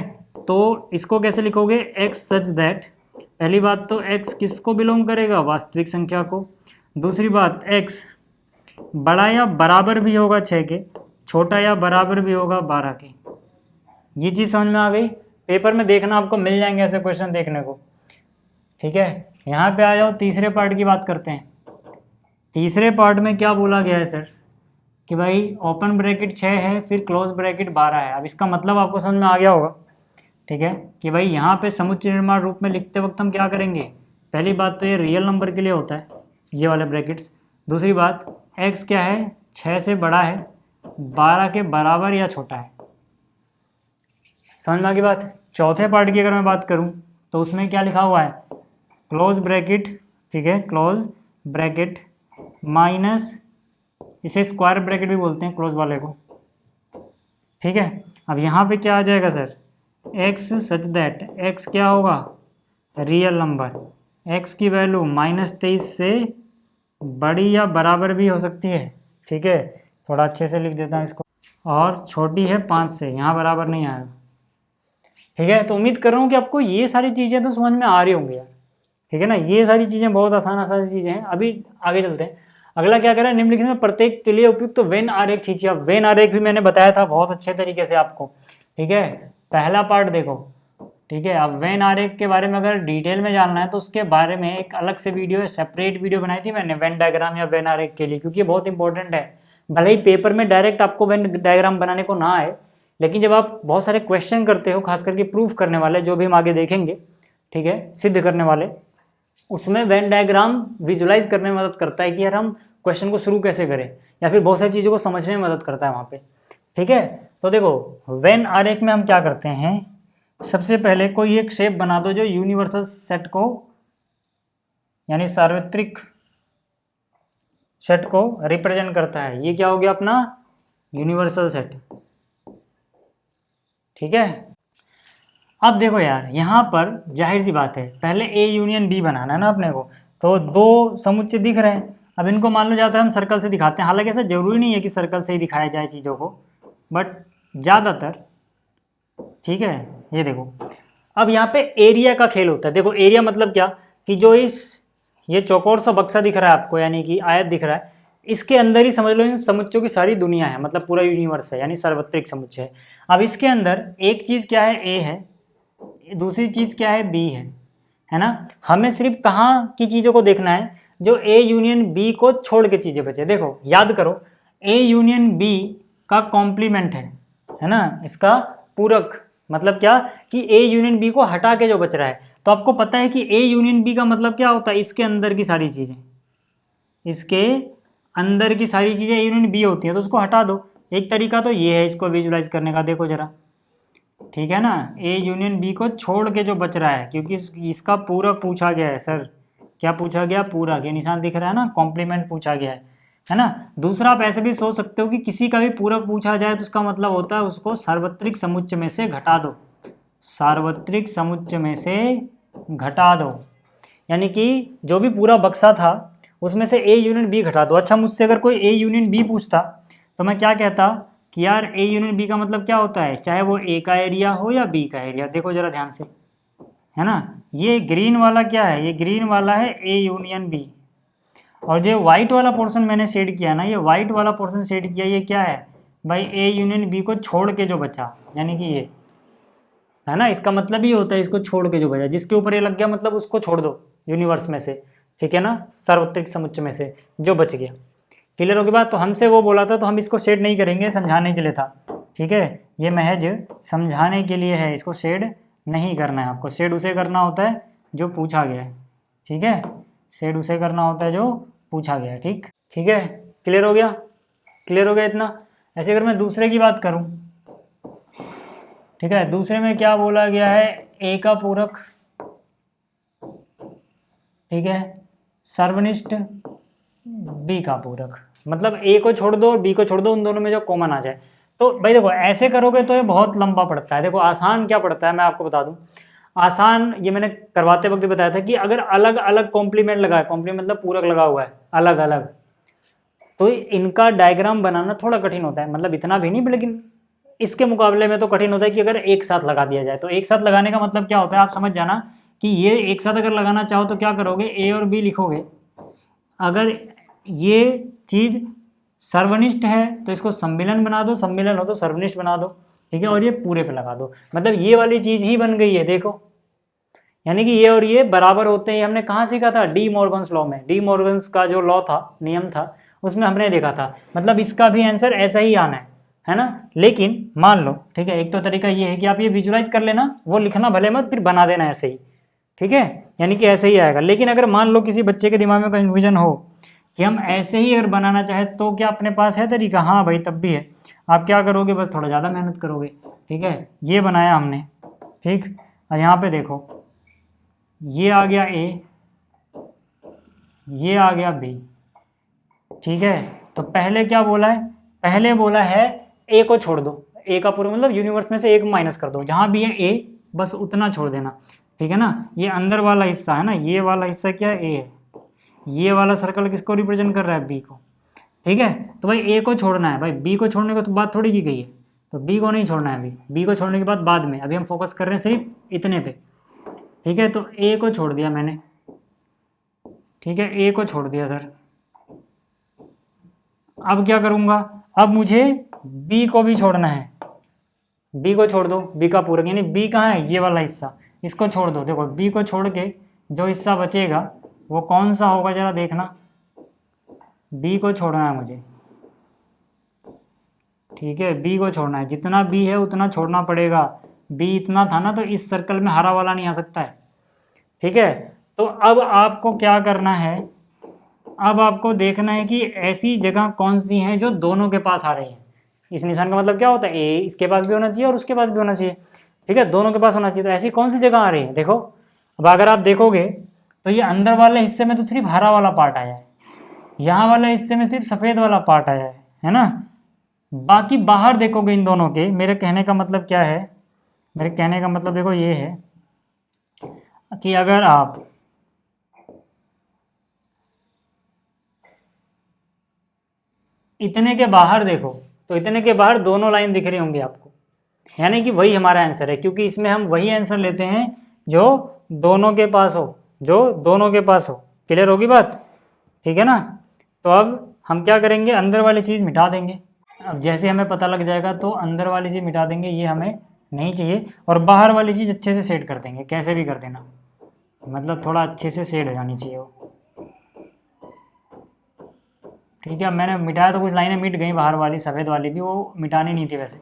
तो इसको कैसे लिखोगे, x सच दैट, पहली बात तो x किसको बिलोंग करेगा, वास्तविक संख्या को। दूसरी बात x बड़ा या बराबर भी होगा 6 के, छोटा या बराबर भी होगा 12 के। ये चीज़ समझ में आ गई। पेपर में देखना आपको मिल जाएंगे ऐसे क्वेश्चन देखने को, ठीक है। यहाँ पे आ जाओ, तीसरे पार्ट की बात करते हैं। तीसरे पार्ट में क्या बोला गया है सर, कि भाई ओपन ब्रैकेट 6 है, फिर क्लोज ब्रैकेट 12 है। अब इसका मतलब आपको समझ में आ गया होगा, ठीक है, कि भाई यहाँ पे समुच्चय निर्माण रूप में लिखते वक्त हम क्या करेंगे, पहली बात तो ये रियल नंबर के लिए होता है ये वाले ब्रैकेट्स। दूसरी बात x क्या है, 6 से बड़ा है, 12 के बराबर या छोटा है। समझ में आ गई बात। चौथे पार्ट की अगर मैं बात करूँ तो उसमें क्या लिखा हुआ है, क्लोज ब्रैकेट, ठीक है, क्लोज ब्रैकेट माइनस, इसे स्क्वायर ब्रैकेट भी बोलते हैं क्लोज वाले को, ठीक है। अब यहाँ पे क्या आ जाएगा sir, x such that, x क्या होगा, रियल नंबर, x की वैल्यू -23 से बड़ी या बराबर भी हो सकती है, ठीक है। थोड़ा अच्छे से लिख देता हूँ इसको, और छोटी है 5 से, यहाँ बराबर नहीं आएगा, ठीक है। तो उम्मीद कर रहा हूँ कि आपको ये सारी चीज़ें तो समझ में आ रही होंगी यार, ठीक है ना। ये सारी चीज़ें बहुत आसान आसान चीज़ें हैं। अभी आगे चलते हैं। अगला क्या कह रहा है, निम्नलिखित में प्रत्येक के लिए उपयुक्त तो वेन आरेख खींचिए। अब वेन आरेख भी मैंने बताया था बहुत अच्छे तरीके से आपको, ठीक है। पहला पार्ट देखो, ठीक है। अब वेन आरेख के बारे में अगर डिटेल में जानना है तो उसके बारे में एक अलग से वीडियो, सेपरेट वीडियो बनाई थी मैंने वेन डायग्राम या वेन आरेख के लिए, क्योंकि ये बहुत इंपॉर्टेंट है। भले ही पेपर में डायरेक्ट आपको वेन डायग्राम बनाने को ना आए, लेकिन जब आप बहुत सारे क्वेश्चन करते हो, खास करके प्रूफ करने वाले, जो भी हम आगे देखेंगे, ठीक है, सिद्ध करने वाले, उसमें वेन डायग्राम विजुलाइज करने में मदद करता है कि यार हम क्वेश्चन को शुरू कैसे करें, या फिर बहुत सारी चीज़ों को समझने में मदद करता है वहाँ पे, ठीक है। तो देखो वेन आरेख में हम क्या करते हैं, सबसे पहले कोई एक शेप बना दो जो यूनिवर्सल सेट को, यानी सार्वत्रिक सेट को रिप्रेजेंट करता है। ये क्या हो गया अपना यूनिवर्सल सेट, ठीक है। अब देखो यार, यहाँ पर जाहिर सी बात है, पहले ए यूनियन बी बनाना है ना अपने को, तो दो समुच्चय दिख रहे हैं। अब इनको मान लो जाता है हम सर्कल से दिखाते हैं, हालांकि ऐसा जरूरी नहीं है कि सर्कल से ही दिखाया जाए चीज़ों को, बट ज़्यादातर, ठीक है। ये देखो, अब यहाँ पे एरिया का खेल होता है। देखो एरिया मतलब क्या, कि जो ये चौकोर सा बक्सा दिख रहा है आपको, यानी कि आयत दिख रहा है, इसके अंदर ही समझ लो इन समुच्चयों की सारी दुनिया है, मतलब पूरा यूनिवर्स है, यानी सार्वत्रिक समुच्चय है। अब इसके अंदर एक चीज़ क्या है, ए है, दूसरी चीज़ क्या है, बी है ना। हमें सिर्फ कहाँ की चीज़ों को देखना है, जो ए यूनियन बी को छोड़ के चीज़ें बचे। देखो याद करो, ए यूनियन बी का कॉम्प्लीमेंट है ना, इसका पूरक, मतलब क्या कि ए यूनियन बी को हटा के जो बच रहा है। तो आपको पता है कि ए यूनियन बी का मतलब क्या होता है, इसके अंदर की सारी चीज़ें, इसके अंदर की सारी चीज़ें ए यूनियन बी होती हैं, तो उसको हटा दो। एक तरीका तो ये है इसको विजुलाइज करने का, देखो जरा, ठीक है ना। ए यूनियन बी को छोड़ के जो बच रहा है, क्योंकि इसका पूरक पूछा गया है सर, क्या पूछा गया, पूरक, ये निशान दिख रहा है ना, कॉम्प्लीमेंट पूछा गया है ना। दूसरा आप ऐसे भी सोच सकते हो कि किसी का भी पूरक पूछा जाए तो उसका मतलब होता है उसको सार्वत्रिक समुच्चय में से घटा दो, सार्वत्रिक समुच्चय में से घटा दो, यानी कि जो भी पूरा बक्सा था उसमें से ए यूनियन बी घटा दो। अच्छा, मुझसे अगर कोई ए यूनियन बी पूछता तो मैं क्या कहता कि यार ए यूनियन बी का मतलब क्या होता है, चाहे वो ए का एरिया हो या बी का एरिया। देखो जरा ध्यान से, है ना, ये ग्रीन वाला क्या है, ये ग्रीन वाला है ए यूनियन बी, और जो वाइट वाला पोर्शन मैंने शेड किया ना, ये वाइट वाला पोर्शन शेड किया, ये क्या है भाई, ए यूनियन बी को छोड़ के जो बचा, यानी कि ये है ना, इसका मतलब ही होता है इसको छोड़ के जो बचा, जिसके ऊपर ये लग गया मतलब उसको छोड़ दो यूनिवर्स में से, ठीक है ना, सार्वत्रिक समुच्चय में से जो बच गया। क्लियर हो गई बात। तो हमसे वो बोला था तो हम इसको शेड नहीं करेंगे, समझाने के लिए था, ठीक है, ये महज समझाने के लिए है, इसको शेड नहीं करना है आपको। शेड उसे करना होता है जो पूछा गया है, ठीक है, शेड उसे करना होता है जो पूछा गया है, ठीक है। क्लियर हो गया, क्लियर हो गया इतना। ऐसे अगर मैं दूसरे की बात करूं, ठीक है, दूसरे में क्या बोला गया है, ए का पूरक, ठीक है, सर्वनिष्ठ बी का पूरक, मतलब ए को छोड़ दो बी को छोड़ दो, उन दोनों में जो कॉमन आ जाए। तो भाई देखो ऐसे करोगे तो ये बहुत लंबा पड़ता है। देखो आसान क्या पड़ता है मैं आपको बता दूं, आसान ये मैंने करवाते वक्त बताया था कि अगर अलग अलग कॉम्प्लीमेंट लगा है, कॉम्प्लीमेंट मतलब पूरक लगा हुआ है अलग अलग, तो इनका डायग्राम बनाना थोड़ा कठिन होता है, मतलब इतना भी नहीं, लेकिन इसके मुकाबले में तो कठिन होता है कि अगर एक साथ लगा दिया जाए। तो एक साथ लगाने का मतलब क्या होता है आप समझ जाना, कि ये एक साथ अगर लगाना चाहो तो क्या करोगे, ए और बी लिखोगे, अगर ये चीज़ सर्वनिष्ठ है तो इसको सम्मिलन बना दो, सम्मिलन हो तो सर्वनिष्ठ बना दो, ठीक है, और ये पूरे पे लगा दो, मतलब ये वाली चीज़ ही बन गई है। देखो यानी कि ये और ये बराबर होते हैं। हमने कहाँ सीखा था, डी मॉर्गन्स लॉ में, डी मॉर्गन्स का जो लॉ था, नियम था, उसमें हमने देखा था। मतलब इसका भी आंसर ऐसा ही आना है ना। लेकिन मान लो, ठीक है, एक तो तरीका ये है कि आप ये विजुलाइज कर लेना, वो लिखना भले मत, फिर बना देना ऐसे ही, ठीक है, यानी कि ऐसे ही आएगा। लेकिन अगर मान लो किसी बच्चे के दिमाग में कन्फ्यूजन हो कि हम ऐसे ही अगर बनाना चाहे तो क्या अपने पास है तरीका, हाँ भाई तब भी है। आप क्या करोगे, बस थोड़ा ज़्यादा मेहनत करोगे, ठीक है। ये बनाया हमने, ठीक, और यहाँ पे देखो ये आ गया ए, ये आ गया बी, ठीक है। तो पहले क्या बोला है, पहले बोला है ए को छोड़ दो, ए का पूरा मतलब यूनिवर्स में से एक माइनस कर दो, जहाँ भी है ए बस उतना छोड़ देना, ठीक है ना। ये अंदर वाला हिस्सा है ना, ये वाला हिस्सा क्या है, ए है, ये वाला सर्कल किसको रिप्रेजेंट कर रहा है, बी को, ठीक है। तो भाई ए को छोड़ना है, भाई बी को छोड़ने को तो बात थोड़ी की गई है, तो बी को नहीं छोड़ना है, अभी बी को छोड़ने के बाद में, अभी हम फोकस कर रहे हैं सिर्फ इतने पे, ठीक है। तो ए को छोड़ दिया मैंने, ठीक है, ए को छोड़ दिया सर। अब क्या करूँगा, अब मुझे बी को भी छोड़ना है। बी को छोड़ दो, बी का पूरक यानी बी कहाँ है, ये वाला हिस्सा, इसको छोड़ दो। देखो बी को छोड़ के जो हिस्सा बचेगा वो कौन सा होगा ज़रा देखना, बी को छोड़ना है मुझे। ठीक है, बी को छोड़ना है, जितना बी है उतना छोड़ना पड़ेगा। बी इतना था ना, तो इस सर्कल में हरा वाला नहीं आ सकता है। ठीक है, तो अब आपको क्या करना है, अब आपको देखना है कि ऐसी जगह कौन सी हैं जो दोनों के पास आ रही हैं। इस निशान का मतलब क्या होता है, ए इसके पास भी होना चाहिए और उसके पास भी होना चाहिए। ठीक है, दोनों के पास होना चाहिए। तो ऐसी कौन सी जगह आ रही है, देखो अब अगर आप देखोगे तो ये अंदर वाले हिस्से में तो सिर्फ हरा वाला पार्ट आया है, यहाँ वाले हिस्से में सिर्फ सफ़ेद वाला पार्ट आया है ना। बाकी बाहर देखोगे इन दोनों के, मेरे कहने का मतलब क्या है, मेरे कहने का मतलब देखो ये है कि अगर आप इतने के बाहर देखो तो इतने के बाहर दोनों लाइन दिख रही होंगी आपको, यानी कि वही हमारा आंसर है, क्योंकि इसमें हम वही आंसर लेते हैं जो दोनों के पास हो, जो दोनों के पास हो। क्लियर होगी बात, ठीक है ना। तो अब हम क्या करेंगे, अंदर वाली चीज़ मिटा देंगे। अब जैसे हमें पता लग जाएगा तो अंदर वाली चीज़ मिटा देंगे, ये हमें नहीं चाहिए, और बाहर वाली चीज़ अच्छे से सेट कर देंगे, कैसे भी कर देना, मतलब थोड़ा अच्छे से सेट हो जानी चाहिए वो। ठीक है, मैंने मिटाया तो कुछ लाइनें मिट गई, बाहर वाली सफ़ेद वाली भी, वो मिटानी नहीं थी वैसे,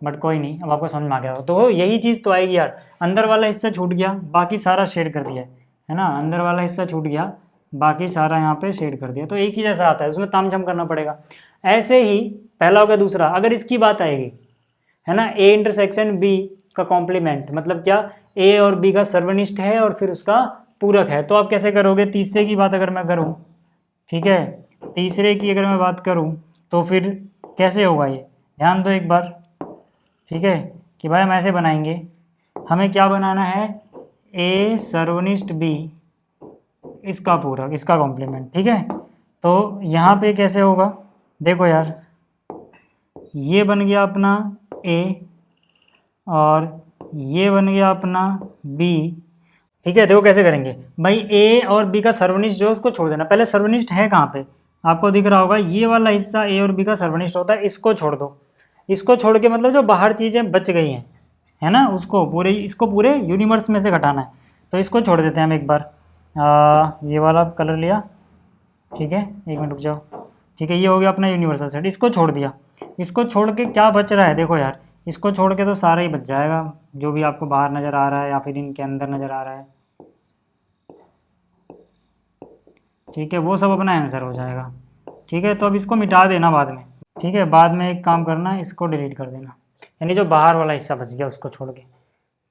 बट कोई नहीं, अब आपको समझ में आ गया। तो यही चीज़ तो आएगी यार, अंदर वाला हिस्सा छूट गया, बाकी सारा शेड कर दिया है ना, अंदर वाला हिस्सा छूट गया, बाकी सारा यहाँ पे शेड कर दिया, तो एक ही जैसा आता है, उसमें तामझाम करना पड़ेगा। ऐसे ही पहला हो गया। दूसरा, अगर इसकी बात आएगी है ना, ए इंटरसेक्शन बी का कॉम्प्लीमेंट, मतलब क्या, ए और बी का सर्वनिष्ठ है और फिर उसका पूरक है, तो आप कैसे करोगे। तीसरे की बात अगर मैं करूँ, ठीक है, तीसरे की अगर मैं बात करूँ तो फिर कैसे होगा ये, ध्यान दो एक बार। ठीक है, कि भाई हम ऐसे बनाएंगे, हमें क्या बनाना है, ए सर्वनिष्ठ बी इसका पूरक, इसका कॉम्प्लीमेंट। ठीक है, तो यहाँ पे कैसे होगा, देखो यार, ये बन गया अपना ए और ये बन गया अपना बी। ठीक है, देखो कैसे करेंगे भाई, ए और बी का सर्वनिष्ठ जो उसको छोड़ देना। पहले सर्वनिष्ठ है कहाँ पे, आपको दिख रहा होगा, ये वाला हिस्सा ए और बी का सर्वनिष्ठ होता है, इसको छोड़ दो। इसको छोड़ के मतलब जो बाहर चीज़ें बच गई हैं है ना, उसको पूरे, इसको पूरे यूनिवर्स में से घटाना है, तो इसको छोड़ देते हैं हम एक बार। ये वाला कलर लिया, ठीक है, एक मिनट रुक जाओ। ठीक है, ये हो गया अपना यूनिवर्सल सेट, इसको छोड़ दिया। इसको छोड़ के क्या बच रहा है, देखो यार, इसको छोड़ के तो सारा ही बच जाएगा, जो भी आपको बाहर नज़र आ रहा है या फिर इनके अंदर नज़र आ रहा है। ठीक है, वो सब अपना आंसर हो जाएगा। ठीक है, तो अब इसको मिटा देना बाद में। ठीक है, बाद में एक काम करना, इसको डिलीट कर देना, यानी जो बाहर वाला हिस्सा बच गया उसको छोड़ के।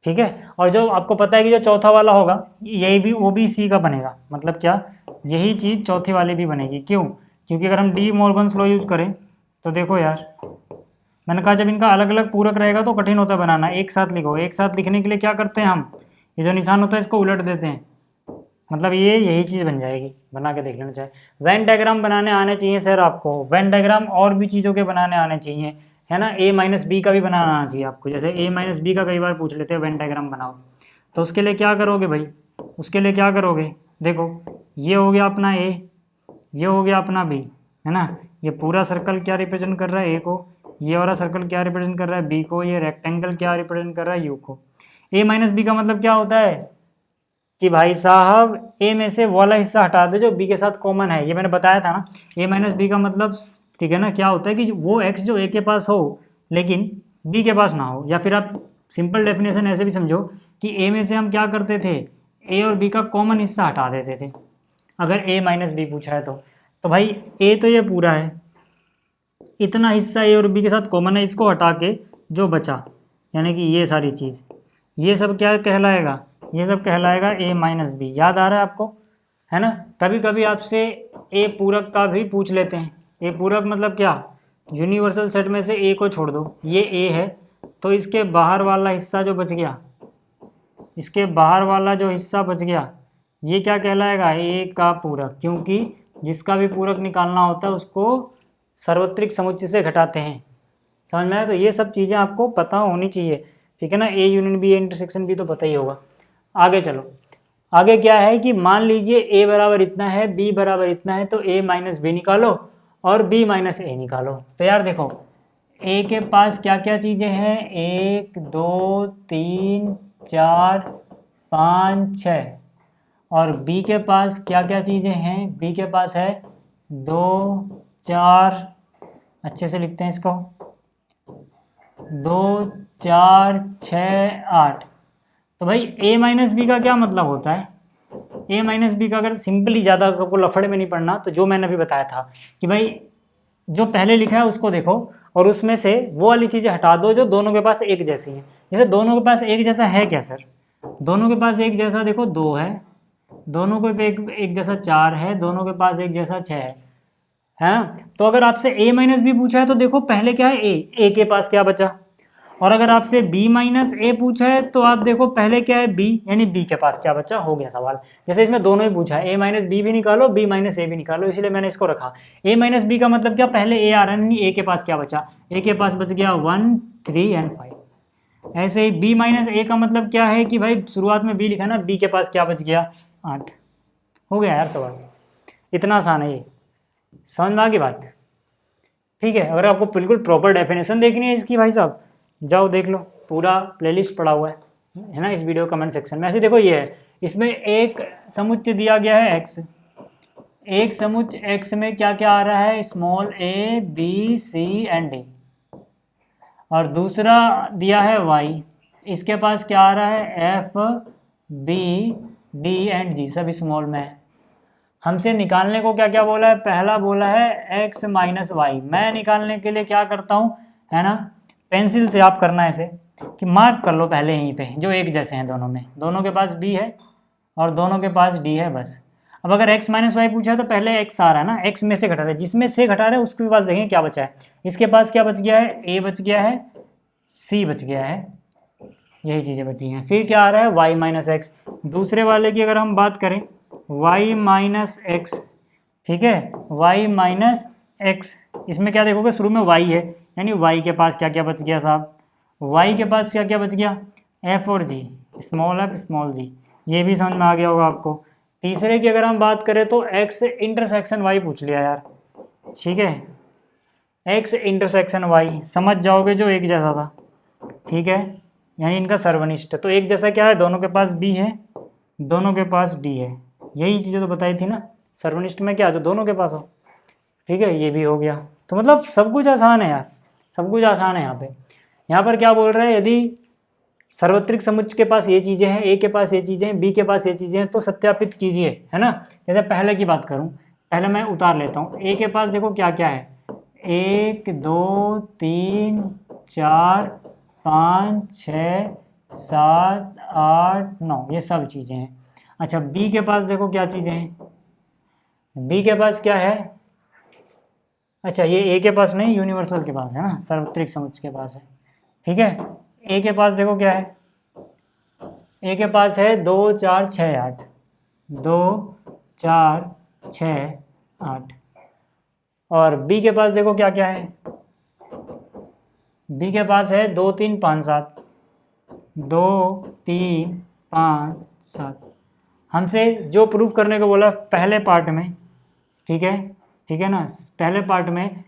ठीक है, और जो आपको पता है कि जो चौथा वाला होगा यही भी, वो भी सी का बनेगा, मतलब क्या, यही चीज़ चौथी वाली भी बनेगी। क्यों, क्योंकि अगर हम डी मॉर्गन्स लॉ यूज़ करें तो देखो यार, मैंने कहा जब इनका अलग अलग पूरक रहेगा तो कठिन होता है बनाना। एक साथ लिखो, एक साथ लिखने के लिए क्या करते हैं हम, ये जो निशान होता है इसको उलट देते हैं, मतलब ये यही चीज़ बन जाएगी। बना के देख लेना चाहिए। वेन डायग्राम बनाने आने चाहिए सर आपको, वेन डायग्राम और भी चीज़ों के बनाने आने चाहिए, है ना। ए माइनस बी का भी बनाना आना चाहिए आपको, जैसे ए माइनस बी का कई बार पूछ लेते हैं, वेन डायग्राम बनाओ, तो उसके लिए क्या करोगे भाई, उसके लिए क्या करोगे, देखो ये हो गया अपना ए, ये हो गया अपना बी, है ना। ये पूरा सर्कल क्या रिप्रेजेंट कर रहा है, ए को, ये वाला सर्कल क्या रिप्रेजेंट कर रहा है, बी को, ये रेक्टेंगल क्या रिप्रेजेंट कर रहा है, यू को। ए माइनस बी का मतलब क्या होता है कि भाई साहब ए में से वाला हिस्सा हटा दो जो बी के साथ कॉमन है, ये मैंने बताया था ना। ए माइनस बी का मतलब, ठीक है ना, क्या होता है कि वो एक्स जो ए के पास हो लेकिन बी के पास ना हो, या फिर आप सिंपल डेफिनेशन ऐसे भी समझो कि ए में से हम क्या करते थे, ए और बी का कॉमन हिस्सा हटा देते थे, अगर ए माइनस बी पूछा है तो भाई ए तो ये पूरा है, इतना हिस्सा ए और बी के साथ कॉमन है, इसको हटा के जो बचा, यानी कि ये सारी चीज़, ये सब क्या कहलाएगा, ये सब कहलाएगा ए माइनस बी। याद आ रहा है आपको, है ना। कभी कभी आपसे ए पूरक का भी पूछ लेते हैं। ए पूरक मतलब क्या, यूनिवर्सल सेट में से ए को छोड़ दो, ये ए है, तो इसके बाहर वाला हिस्सा जो बच गया, इसके बाहर वाला जो हिस्सा बच गया, ये क्या कहलाएगा, ए का पूरक, क्योंकि जिसका भी पूरक निकालना होता है उसको सार्वत्रिक समुच्चय से घटाते हैं। समझ में आया। तो ये सब चीज़ें आपको पता होनी चाहिए, ठीक है ना। A union B, A intersection B तो पता ही होगा। आगे चलो, आगे क्या है कि मान लीजिए a बराबर इतना है, b बराबर इतना है, तो a माइनस बी निकालो और b माइनस ए निकालो। तो यार देखो a के पास क्या क्या चीज़ें हैं, 1 2 3 4 5 6, और b के पास क्या क्या चीज़ें हैं, b के पास है 2 4, अच्छे से लिखते हैं इसको, 2 4 6 8। तो भाई a माइनस बी का क्या मतलब होता है, a माइनस बी का अगर सिंपली ज़्यादा आपको लफड़े में नहीं पढ़ना, तो जो मैंने अभी बताया था कि भाई जो पहले लिखा है उसको देखो और उसमें से वो वाली चीज़ें हटा दो जो दोनों के पास एक जैसी हैं। जैसे दोनों के पास एक जैसा है क्या सर, दोनों के पास एक जैसा देखो 2 है, दोनों के एक जैसा 4 है, दोनों के पास एक जैसा 6 है। तो अगर आपसे a माइनस बी पूछा है तो देखो पहले क्या है a के पास क्या बचा, और अगर आपसे b माइनस ए पूछा है तो आप देखो पहले क्या है b, यानी b के पास क्या बचा, हो गया सवाल। जैसे इसमें दोनों ही पूछा है, a माइनस बी भी निकालो, b माइनस ए भी निकालो, इसलिए मैंने इसको रखा। a माइनस बी का मतलब क्या, पहले a आ रहा है, यानी a के पास क्या बचा, a के पास बच गया 1 3 एंड 5। ऐसे ही b माइनस ए का मतलब क्या है कि भाई शुरुआत में b लिखा ना, b के पास क्या बच गया 8। हो गया यार सवाल, इतना आसान है ये, समझ में आ गई बात। ठीक है, अगर आपको बिल्कुल प्रॉपर डेफिनेशन देखनी है इसकी भाई साहब, जाओ देख लो, पूरा प्लेलिस्ट पड़ा हुआ है ना इस वीडियो कमेंट सेक्शन में। ऐसे देखो ये है, इसमें एक समुच्चय दिया गया है x, एक समुच्चय x में क्या क्या आ रहा है, small a b c and d, और दूसरा दिया है y, इसके पास क्या आ रहा है f b d and g, सब स्मॉल में है। हमसे निकालने को क्या क्या बोला है, पहला बोला है x माइनस वाई। मैं निकालने के लिए क्या करता हूँ, है ना, पेंसिल से आप करना ऐसे कि मार्क कर लो पहले यहीं पे जो एक जैसे हैं दोनों में, दोनों के पास b है और दोनों के पास d है बस। अब अगर x माइनस वाई पूछा तो पहले x आ रहा है ना, x में से घटा रहे, जिसमें से घटा रहे उसके पास देखें क्या बचा है। इसके पास क्या बच गया है, a बच गया है, c बच गया है, यही चीज़ें बची हैं। फिर क्या आ रहा है y माइनस एक्स। दूसरे वाले की अगर हम बात करें y माइनस एक्स, ठीक है, y माइनस एक्स, इसमें क्या देखोगे शुरू में y है, यानी y के पास क्या क्या बच गया साहब, y के पास क्या क्या बच गया, f और g, small f small g, ये भी समझ में आ गया होगा आपको। तीसरे की अगर हम बात करें तो x इंटरसेक्शन y पूछ लिया यार, ठीक है, x इंटरसेक्शन y समझ जाओगे जो एक जैसा था, ठीक है, यानी इनका सर्वनिष्ठ। तो एक जैसा क्या है, दोनों के पास b है, दोनों के पास d है, यही चीज़ें तो बताई थी ना, सर्वनिष्ठ में क्या जो दोनों के पास हो, ठीक है, ये भी हो गया। तो मतलब सब कुछ आसान है यार, सब कुछ आसान है। यहाँ पर क्या बोल रहे हैं, यदि सार्वत्रिक समुच्चय के पास ये चीज़ें हैं, ए के पास ये चीज़ें हैं, बी के पास ये चीज़ें हैं, तो सत्यापित कीजिए, है ना। जैसे पहले की बात करूँ, पहले मैं उतार लेता हूँ, ए के पास देखो क्या क्या है, 1 2 3 4 5 6 7 8 9, ये सब चीज़ें हैं। अच्छा, बी के पास देखो क्या चीज़ें हैं, बी के पास क्या है, अच्छा ये ए के पास नहीं, यूनिवर्सल के पास है ना, सार्वत्रिक समुच्चय के पास है, ठीक है। ए के पास देखो क्या है, ए के पास है 2 4 6 8, 2 4 6 8, और बी के पास देखो क्या क्या है, बी के पास है 2 3 5 7, 2 3 5 7। हमसे जो प्रूफ करने को बोला पहले पार्ट में, ठीक है ना, पहले पार्ट में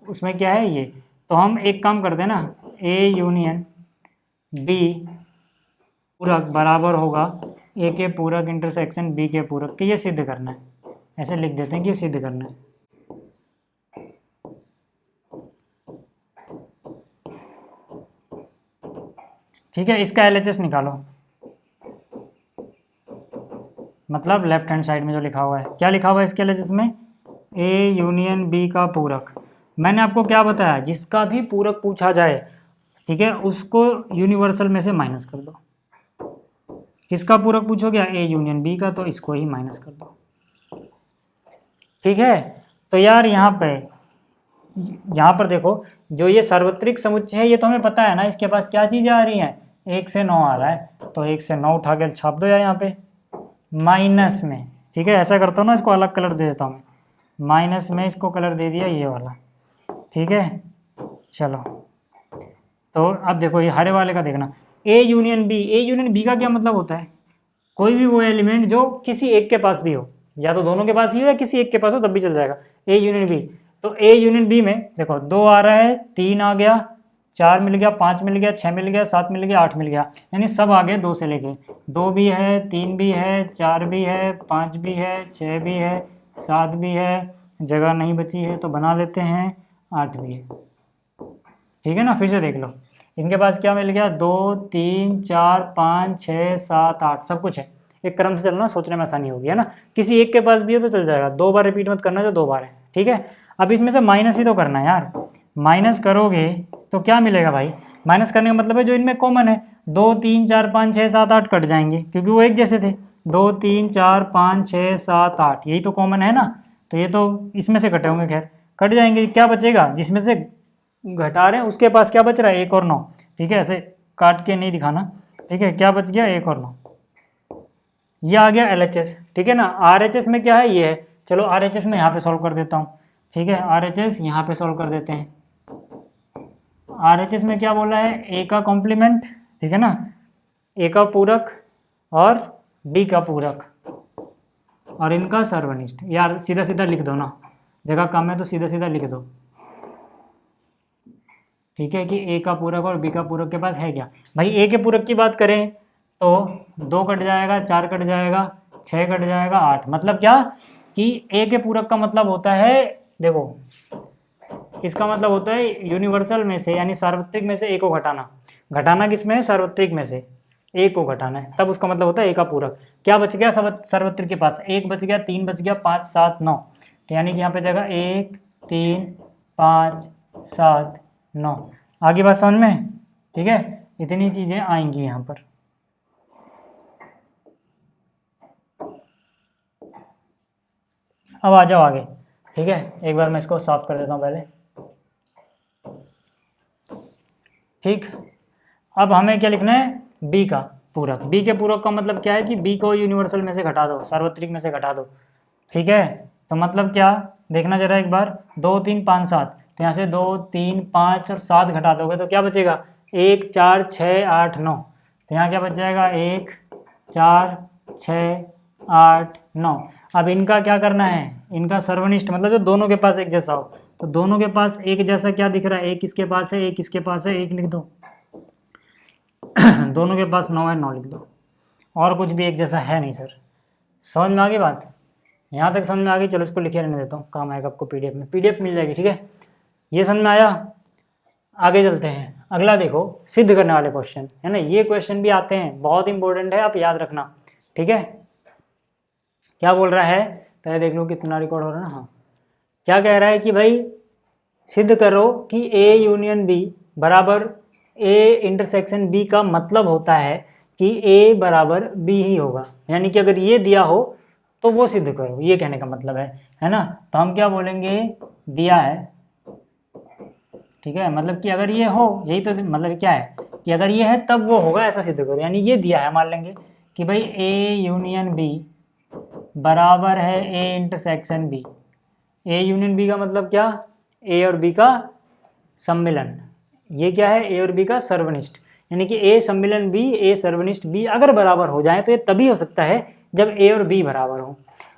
उसमें क्या है ये, तो हम एक काम करते हैं ना, ए यूनियन बी पूरक बराबर होगा ए के पूरक इंटरसेक्शन बी के पूरक के, ये सिद्ध करना है, ऐसे लिख देते हैं कि ये सिद्ध करना है। ठीक है, इसका एलएचएस निकालो, मतलब लेफ्ट हैंड साइड में जो लिखा हुआ है, क्या लिखा हुआ है इसके एलएचएस में, ए यूनियन बी का पूरक। मैंने आपको क्या बताया, जिसका भी पूरक पूछा जाए, ठीक है, उसको यूनिवर्सल में से माइनस कर दो। किसका पूरक पूछोगे, ए यूनियन बी का, तो इसको ही माइनस कर दो, ठीक है। तो यार यहाँ पर देखो, जो ये सार्वत्रिक समुच्चय है ये तो हमें पता है ना, इसके पास क्या चीज़ें आ रही हैं, 1 से 9 आ रहा है, तो 1 से 9 उठा के छाप दो यार यहाँ पे माइनस में, ठीक है। ऐसा करता हूँ ना, इसको अलग कलर दे देता हूँ मैं, माइनस में इसको कलर दे दिया ये वाला, ठीक है। चलो, तो अब देखो ये हरे वाले का देखना, A union B, A union B का क्या मतलब होता है, कोई भी वो एलिमेंट जो किसी एक के पास भी हो, या तो दोनों के पास ही हो या किसी एक के पास हो तब भी चल जाएगा, ए यूनियन बी। तो ए यूनियन बी में देखो 2 आ रहा है, 3 आ गया, 4 मिल गया, 5 मिल गया, 6 मिल गया, 7 मिल गया, 8 मिल गया, यानी सब आ गए 2 से लेके। 2 भी है, 3 भी है, 4 भी है, 5 भी है, 6 भी है, 7 भी है, जगह नहीं बची है तो बना लेते हैं, 8 भी है। ठीक है ना, फिर से देख लो, इनके पास क्या मिल गया, 2 3 4 5 6 7 8 सब कुछ है। एक क्रम से चलना, सोचने में आसानी होगी, है ना। किसी एक के पास भी है तो चल जाएगा, 2 बार रिपीट मत करना जो 2 बार है। ठीक है, अब इसमें से माइनस ही तो करना है यार, माइनस करोगे तो क्या मिलेगा भाई, माइनस करने का मतलब है जो इनमें कॉमन है, 2 3 4 5 6 7 8 कट जाएंगे क्योंकि वो एक जैसे थे, 2 3 4 5 6 7 8 यही तो कॉमन है ना, तो ये तो इसमें से कटे होंगे, खैर कट जाएंगे। क्या बचेगा, जिसमें से घटा रहे हैं उसके पास क्या बच रहा है, 1 और 9। ठीक है, ऐसे काट के नहीं दिखाना। ठीक है, क्या बच गया, 1 और 9, ये आ गया LHS। ठीक है ना, RHS में क्या है, ये है। चलो RHS में यहाँ पे सॉल्व कर देता हूँ। ठीक है, RHS यहाँ पे सॉल्व कर देते हैं। RHS में क्या बोला है, A का कॉम्प्लीमेंट, ठीक है ना, A का पूरक और B का पूरक और इनका सर्वनिष्ठ। यार सीधा सीधा लिख दो ना, जगह कम है तो सीधा सीधा लिख दो। ठीक है, कि A का पूरक और B का पूरक के पास है क्या भाई। A के पूरक की बात करें तो 2 कट जाएगा, 4 कट जाएगा, 6 कट जाएगा, 8। मतलब क्या कि A के पूरक का मतलब होता है, देखो इसका मतलब होता है यूनिवर्सल में से यानी सार्वत्रिक में से A को घटाना। घटाना किस में है, सार्वत्रिक में से A को घटाना है, तब उसका मतलब होता है A का पूरक। क्या बच गया सार्वत्रिक के पास, 1 बच गया, 3 बच गया, 5 7 9, तो यानी कि यहाँ पे जगह 1 3 5 7 9। आगे बात समझ में। ठीक है, इतनी चीज़ें आएंगी यहाँ पर। अब आ जाओ आगे। ठीक है, एक बार मैं इसको साफ कर देता हूँ पहले। ठीक, अब हमें क्या लिखना है, B का पूरक। B के पूरक का मतलब क्या है कि B को यूनिवर्सल में से घटा दो, सार्वत्रिक में से घटा दो। ठीक है, तो मतलब क्या, देखना जरा एक बार, 2 3 5 7, तो यहाँ से 2 3 5 और 7 घटा दोगे तो क्या बचेगा, 1 4 6 8 9, तो यहाँ क्या बच जाएगा, 1 4 6 8 9। अब इनका क्या करना है, इनका सर्वनिष्ठ मतलब जो दोनों के पास एक जैसा हो, तो दोनों के पास एक जैसा क्या दिख रहा है, एक इसके पास है, एक इसके पास है, 1 लिख दो। दोनों के पास 9 है, 9 लिख दो। और कुछ भी एक जैसा है नहीं सर। समझ में आ गई बात, यहाँ तक समझ में आ गई। चलो इसको लिखे रहने देता हूँ, काम आएगा आपको PDF में, PDF मिल जाएगी। ठीक है, ये समझ में आया। आगे चलते हैं, अगला देखो, सिद्ध करने वाले क्वेश्चन है ना। ये क्वेश्चन भी आते हैं, बहुत इंपॉर्टेंट है, आप याद रखना। ठीक है, क्या बोल रहा है, पहले देख लो कितना रिकॉर्ड हो रहा है ना। हाँ, क्या कह रहा है कि भाई सिद्ध करो कि A यूनियन B बराबर A इंटरसेक्शन B का मतलब होता है कि A बराबर B ही होगा। यानी कि अगर ये दिया हो तो वो सिद्ध करो, ये कहने का मतलब है ना। तो हम क्या बोलेंगे, दिया है। ठीक है, मतलब कि अगर ये हो, यही तो मतलब क्या है कि अगर ये है तब वो होगा, ऐसा सिद्ध करो। यानी ये दिया है, मान लेंगे कि भाई A यूनियन B बराबर है A intersection B। A union B का मतलब क्या, A और B का सम्मिलन। ये क्या है, A और B का सर्वनिष्ठ। यानी कि A सम्मिलन B, A सर्वनिष्ठ B अगर बराबर हो जाए तो ये तभी हो सकता है जब A और B बराबर हो।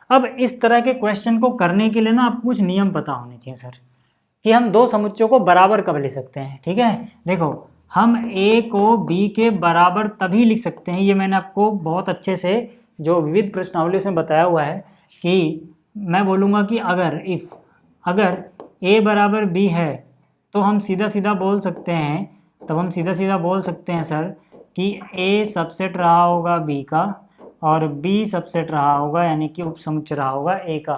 अब इस तरह के क्वेश्चन को करने के लिए ना आपको कुछ नियम पता होने चाहिए सर, कि हम दो समुच्चयों को बराबर कब ले सकते हैं। ठीक है, देखो हम A को B के बराबर तभी लिख सकते हैं, ये मैंने आपको बहुत अच्छे से जो विविध प्रश्नावली से बताया हुआ है कि मैं बोलूँगा कि अगर A बराबर B है तो हम सीधा सीधा बोल सकते हैं, तब हम सीधा सीधा बोल सकते हैं सर कि A सबसेट रहा होगा B का और B सबसेट रहा होगा, यानी कि उपसमुच्चय रहा होगा A का।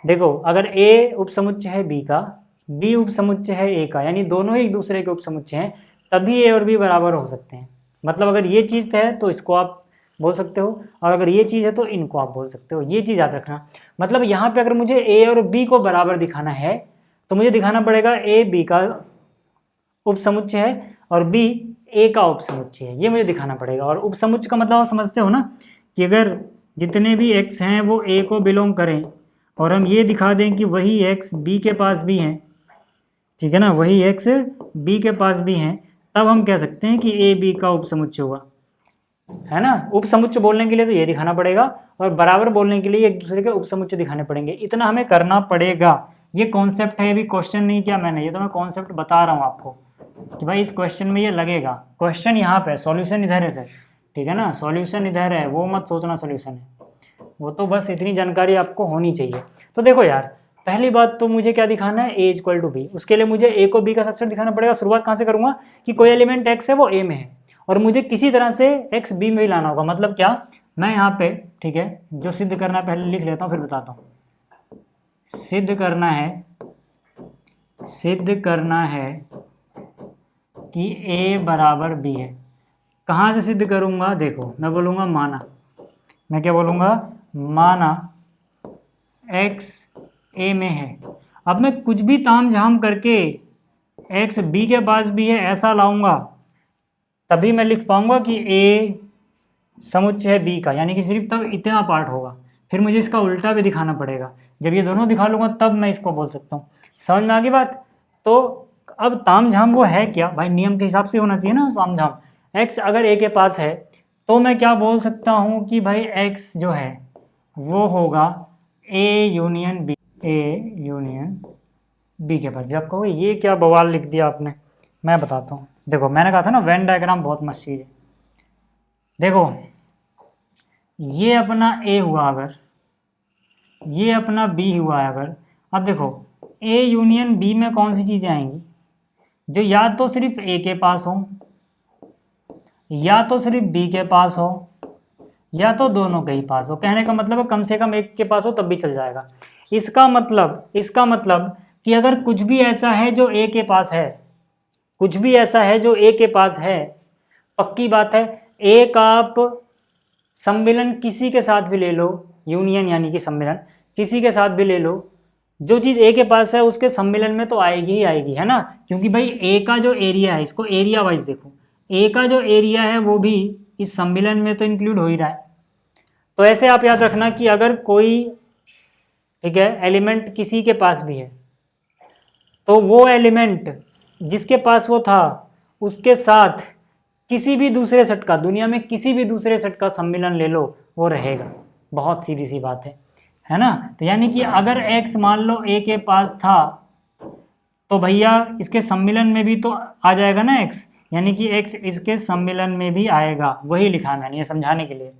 देखो अगर A उपसमुच्चय है B का, B उपसमुच्चय है A का, यानी दोनों ही एक दूसरे के उपसमुच्चय हैं, तभी A और B बराबर हो सकते हैं। मतलब अगर ये चीज़ है तो इसको आप बोल सकते हो, और अगर ये चीज़ है तो इनको आप बोल सकते हो। ये चीज़ याद रखना। मतलब यहाँ पे अगर मुझे A और B को बराबर दिखाना है तो मुझे दिखाना पड़ेगा A B का उपसमुच्चय है और B A का उपसमुच्चय है, ये मुझे दिखाना पड़ेगा। और उपसमुच्चय का मतलब आप समझते हो ना, कि अगर जितने भी x हैं वो A को बिलोंग करें और हम ये दिखा दें कि वही x B के पास भी हैं, ठीक है ना, वही x B के पास भी हैं, तब हम कह सकते हैं कि A B का उपसमुच्चय हुआ। है ना। उपसमुच्चय बोलने के लिए तो ये दिखाना पड़ेगा, और बराबर बोलने के लिए एक दूसरे के उपसमुच्चय दिखाने पड़ेंगे, इतना हमें करना पड़ेगा। ये कॉन्सेप्ट है, अभी क्वेश्चन नहीं किया मैंने, ये तो मैं कॉन्सेप्ट बता रहा हूँ आपको कि भाई इस क्वेश्चन में ये लगेगा। क्वेश्चन यहाँ पे, सॉल्यूशन इधर है सर, ठीक है ना, सॉल्यूशन इधर है, वो मत सोचना सॉल्यूशन है, वो तो बस इतनी जानकारी आपको होनी चाहिए। तो देखो यार, पहली बात तो मुझे क्या दिखाना है, ए इक्वल टू बी, उसके लिए मुझे ए को बी का सबसेट दिखाना पड़ेगा। शुरुआत कहाँ से करूँगा कि कोई एलिमेंट एक्स है वो ए में है, और मुझे किसी तरह से एक्स बी में ही लाना होगा। मतलब क्या, मैं यहाँ पे, ठीक है, जो सिद्ध करना है पहले लिख लेता हूँ, फिर बताता हूँ। सिद्ध करना है कि ए बराबर बी है। कहाँ से सिद्ध करूँगा, देखो मैं बोलूँगा माना, मैं क्या बोलूँगा, माना एक्स ए में है। अब मैं कुछ भी ताम झाम करके एक्स बी के पास भी है ऐसा लाऊंगा, तभी मैं लिख पाऊंगा कि ए समुच्चय है बी का, यानी कि सिर्फ तब इतना पार्ट होगा। फिर मुझे इसका उल्टा भी दिखाना पड़ेगा, जब ये दोनों दिखा लूँगा तब मैं इसको बोल सकता हूँ। समझ में आ गई बात। तो अब ताम झाम वो है क्या भाई, नियम के हिसाब से होना चाहिए ना ताम झाम। एक्स अगर ए के पास है तो मैं क्या बोल सकता हूँ कि भाई एक्स जो है वो होगा A union B, A union B के पास भी। आप कहोगे ये क्या बवाल लिख दिया आपने, मैं बताता हूँ। देखो मैंने कहा था ना वेन डायग्राम बहुत मस्त चीज़ है। देखो ये अपना ए हुआ, अगर ये अपना बी हुआ है अगर, अब देखो ए यूनियन बी में कौन सी चीज़ें आएंगी, जो या तो सिर्फ ए के पास हो, या तो सिर्फ बी के पास हो, या तो दोनों के ही पास हो। कहने का मतलब है कम से कम एक के पास हो तब भी चल जाएगा। इसका मतलब कि अगर कुछ भी ऐसा है जो ए के पास है, कुछ भी ऐसा है जो ए के पास है, पक्की बात है एक आप सम्मिलन किसी के साथ भी ले लो, यूनियन यानी कि सम्मिलन किसी के साथ भी ले लो, जो चीज़ ए के पास है उसके सम्मिलन में तो आएगी ही आएगी, है ना। क्योंकि भाई ए का जो एरिया है, इसको एरिया वाइज देखो, ए का जो एरिया है वो भी इस सम्मिलन में तो इंक्लूड हो ही रहा है। तो ऐसे आप याद रखना कि अगर कोई, ठीक है, एलिमेंट किसी के पास भी है तो वो एलिमेंट जिसके पास वो था उसके साथ किसी भी दूसरे सेट का, दुनिया में किसी भी दूसरे सेट का सम्मिलन ले लो वो रहेगा। बहुत सीधी सी बात है ना। तो यानी कि अगर x मान लो a के पास था तो भैया इसके सम्मिलन में भी तो आ जाएगा ना x, यानी कि x इसके सम्मिलन में भी आएगा। वही लिखा मैंने ये समझाने के लिए,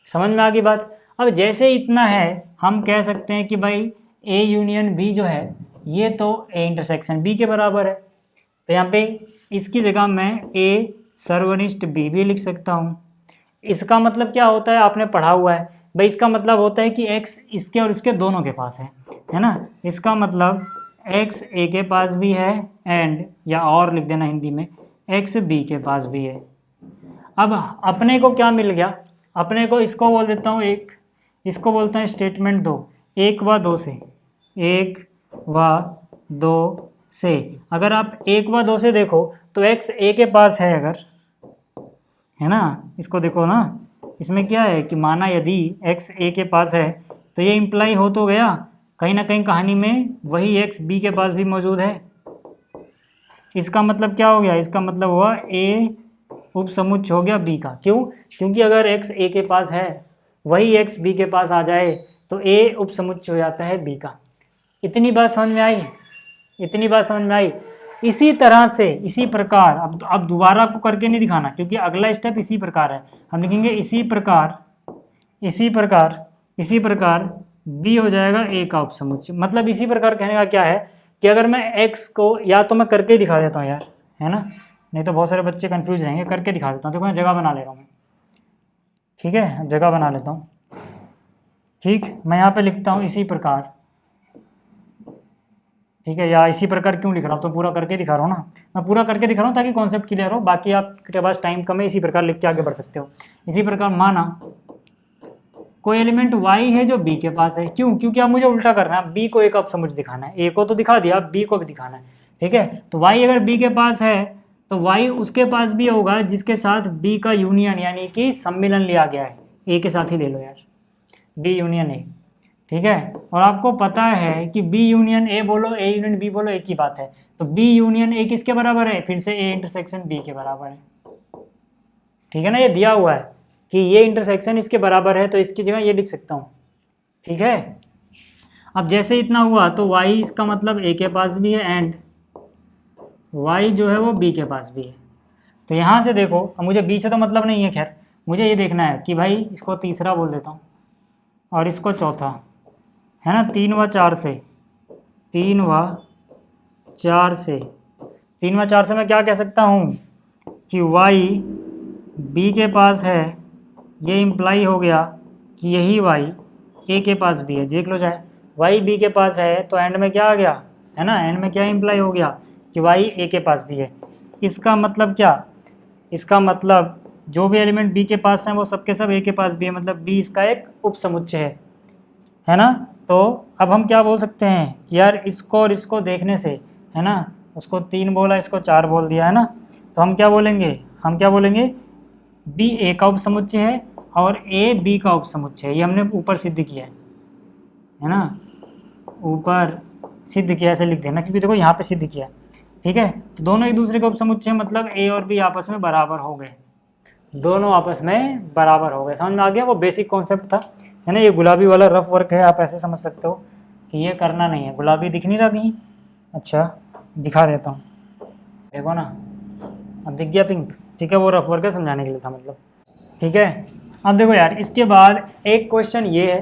समझ में आ गई बात। अब जैसे इतना है हम कह सकते हैं कि भाई a यूनियन b जो है ये तो a इंटरसेक्शन b के बराबर है। तो यहाँ पे इसकी जगह मैं a सर्वनिष्ठ b भी लिख सकता हूँ। इसका मतलब क्या होता है, आपने पढ़ा हुआ है भाई, इसका मतलब होता है कि x इसके और इसके दोनों के पास है ना। इसका मतलब x a के पास भी है एंड, या और लिख देना हिंदी में, x b के पास भी है। अब अपने को क्या मिल गया, अपने को इसको बोल देता हूँ एक, इसको बोलते हैं स्टेटमेंट 2, 1 व 2 से, 1 व 2 से। अगर आप 1 व 2 से देखो तो x a के पास है अगर, है ना, इसको देखो ना, इसमें क्या है कि माना यदि x a के पास है तो ये इम्प्लाई हो तो गया कहीं ना कहीं कहानी में वही x b के पास भी मौजूद है। इसका मतलब क्या हो गया, इसका मतलब हुआ a उपसमुच्चय हो गया b का। क्यों, क्योंकि अगर x a के पास है वही x b के पास आ जाए तो a उपसमुच्चय हो जाता है b का। इतनी बात समझ में आई, इतनी बात समझ में आई। इसी तरह से, इसी प्रकार, अब दोबारा आपको करके नहीं दिखाना क्योंकि अगला स्टेप इसी प्रकार है। हम लिखेंगे इसी प्रकार b हो जाएगा a का उपसमुच्चय। मतलब इसी प्रकार कहने का क्या है कि अगर मैं x को, या तो मैं करके दिखा देता हूँ यार, है ना, नहीं तो बहुत सारे बच्चे कंफ्यूज रहेंगे। करके दिखा देता हूँ, देखो मैं जगह बना ले रहा हूँ मैं, ठीक है, जगह बना लेता हूँ। ठीक, मैं यहाँ पे लिखता हूँ इसी प्रकार, ठीक है, या इसी प्रकार क्यों लिख रहा हूँ, तो पूरा करके दिखा रहा हूँ ना, मैं पूरा करके दिखा रहा हूँ ताकि कॉन्सेप्ट क्लियर हो। बाकी आपके पास टाइम कम है, इसी प्रकार लिख के आगे बढ़ सकते हो। इसी प्रकार माना कोई एलिमेंट y है जो b के पास है। क्यों, क्योंकि अब मुझे उल्टा करना है, b को एक उपसमुच्चय दिखाना है, a को तो दिखा दिया, b को भी दिखाना है, ठीक है। तो y अगर b के पास है तो y उसके पास भी होगा जिसके साथ b का यूनियन यानी कि सम्मिलन लिया गया है। a के साथ ही ले लो यार, b यूनियन a, ठीक है। और आपको पता है कि b यूनियन a बोलो, a यूनियन b बोलो, एक ही बात है। तो b यूनियन a किसके बराबर है, फिर से a इंटरसेक्शन b के बराबर है, ठीक है ना। ये दिया हुआ है कि ये इंटरसेक्शन इसके बराबर है, तो इसकी जगह ये लिख सकता हूँ। ठीक है, अब जैसे इतना हुआ तो y इसका मतलब a के पास भी है एंड y जो है वो b के पास भी है। तो यहाँ से देखो, अब मुझे b से तो मतलब नहीं है, खैर मुझे ये देखना है कि भाई इसको तीसरा बोल देता हूँ और इसको चौथा, है ना, 3 व 4 से, 3 व 4 से, 3 व 4 से मैं क्या कह सकता हूँ कि y b के पास है, ये इम्प्लाई हो गया कि यही y a के पास भी है। देख लो चाहे y b के पास है तो एंड में क्या आ गया, है ना, एंड में क्या इम्प्लाई हो गया कि y a के पास भी है। इसका मतलब क्या, इसका मतलब जो भी एलिमेंट b के पास हैं वो सबके सब a के पास भी है, मतलब b इसका एक उपसमुच्चय है ना। तो अब हम क्या बोल सकते हैं कि यार इसको और इसको देखने से, है ना, उसको 3 बोला, इसको 4 बोल दिया, है ना, तो हम क्या बोलेंगे b a का उपसमुच्चय है और a b का उपसमुच्चय है। ये हमने ऊपर सिद्ध किया है ना, ऊपर सिद्ध किया, ऐसे लिख देना क्योंकि देखो यहाँ पे सिद्ध किया। ठीक है, तो दोनों एक दूसरे का उपसमुच्चय मतलब a और b आपस में बराबर हो गए, दोनों आपस में बराबर हो गए। समझ में आ गया, वो बेसिक कॉन्सेप्ट था, है ना। ये गुलाबी वाला रफ वर्क है, आप ऐसे समझ सकते हो कि ये करना नहीं है। गुलाबी दिख नहीं रहा कहीं, अच्छा दिखा देता हूँ, देखो ना, अब दिख गया पिंक। ठीक है, वो रफ वर्क है, समझाने के लिए था मतलब। ठीक है, अब देखो यार, इसके बाद एक क्वेश्चन ये है,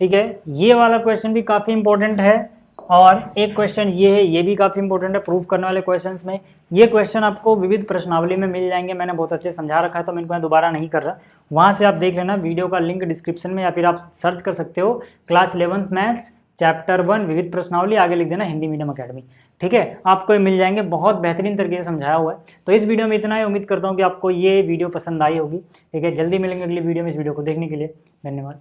ठीक है, ये वाला क्वेश्चन भी काफ़ी इंपॉर्टेंट है और एक क्वेश्चन ये है, ये भी काफ़ी इंपॉर्टेंट है प्रूफ करने वाले क्वेश्चंस में। ये क्वेश्चन आपको विविध प्रश्नावली में मिल जाएंगे, मैंने बहुत अच्छे समझा रखा है तो मैं इनको दोबारा नहीं कर रहा, वहाँ से आप देख लेना, वीडियो का लिंक डिस्क्रिप्शन में, या फिर आप सर्च कर सकते हो क्लास 11th मैथ्स चैप्टर 1 विविध प्रश्नावली, आगे लिख देना हिंदी मीडियम अकेडमी। ठीक है, आपको ये मिल जाएंगे, बहुत बेहतरीन तरीके से समझाया हुआ है। तो इस वीडियो में इतना ही, उम्मीद करता हूँ कि आपको ये वीडियो पसंद आई होगी। ठीक है, जल्दी मिलेंगे अगली वीडियो में। इस वीडियो को देखने के लिए धन्यवाद।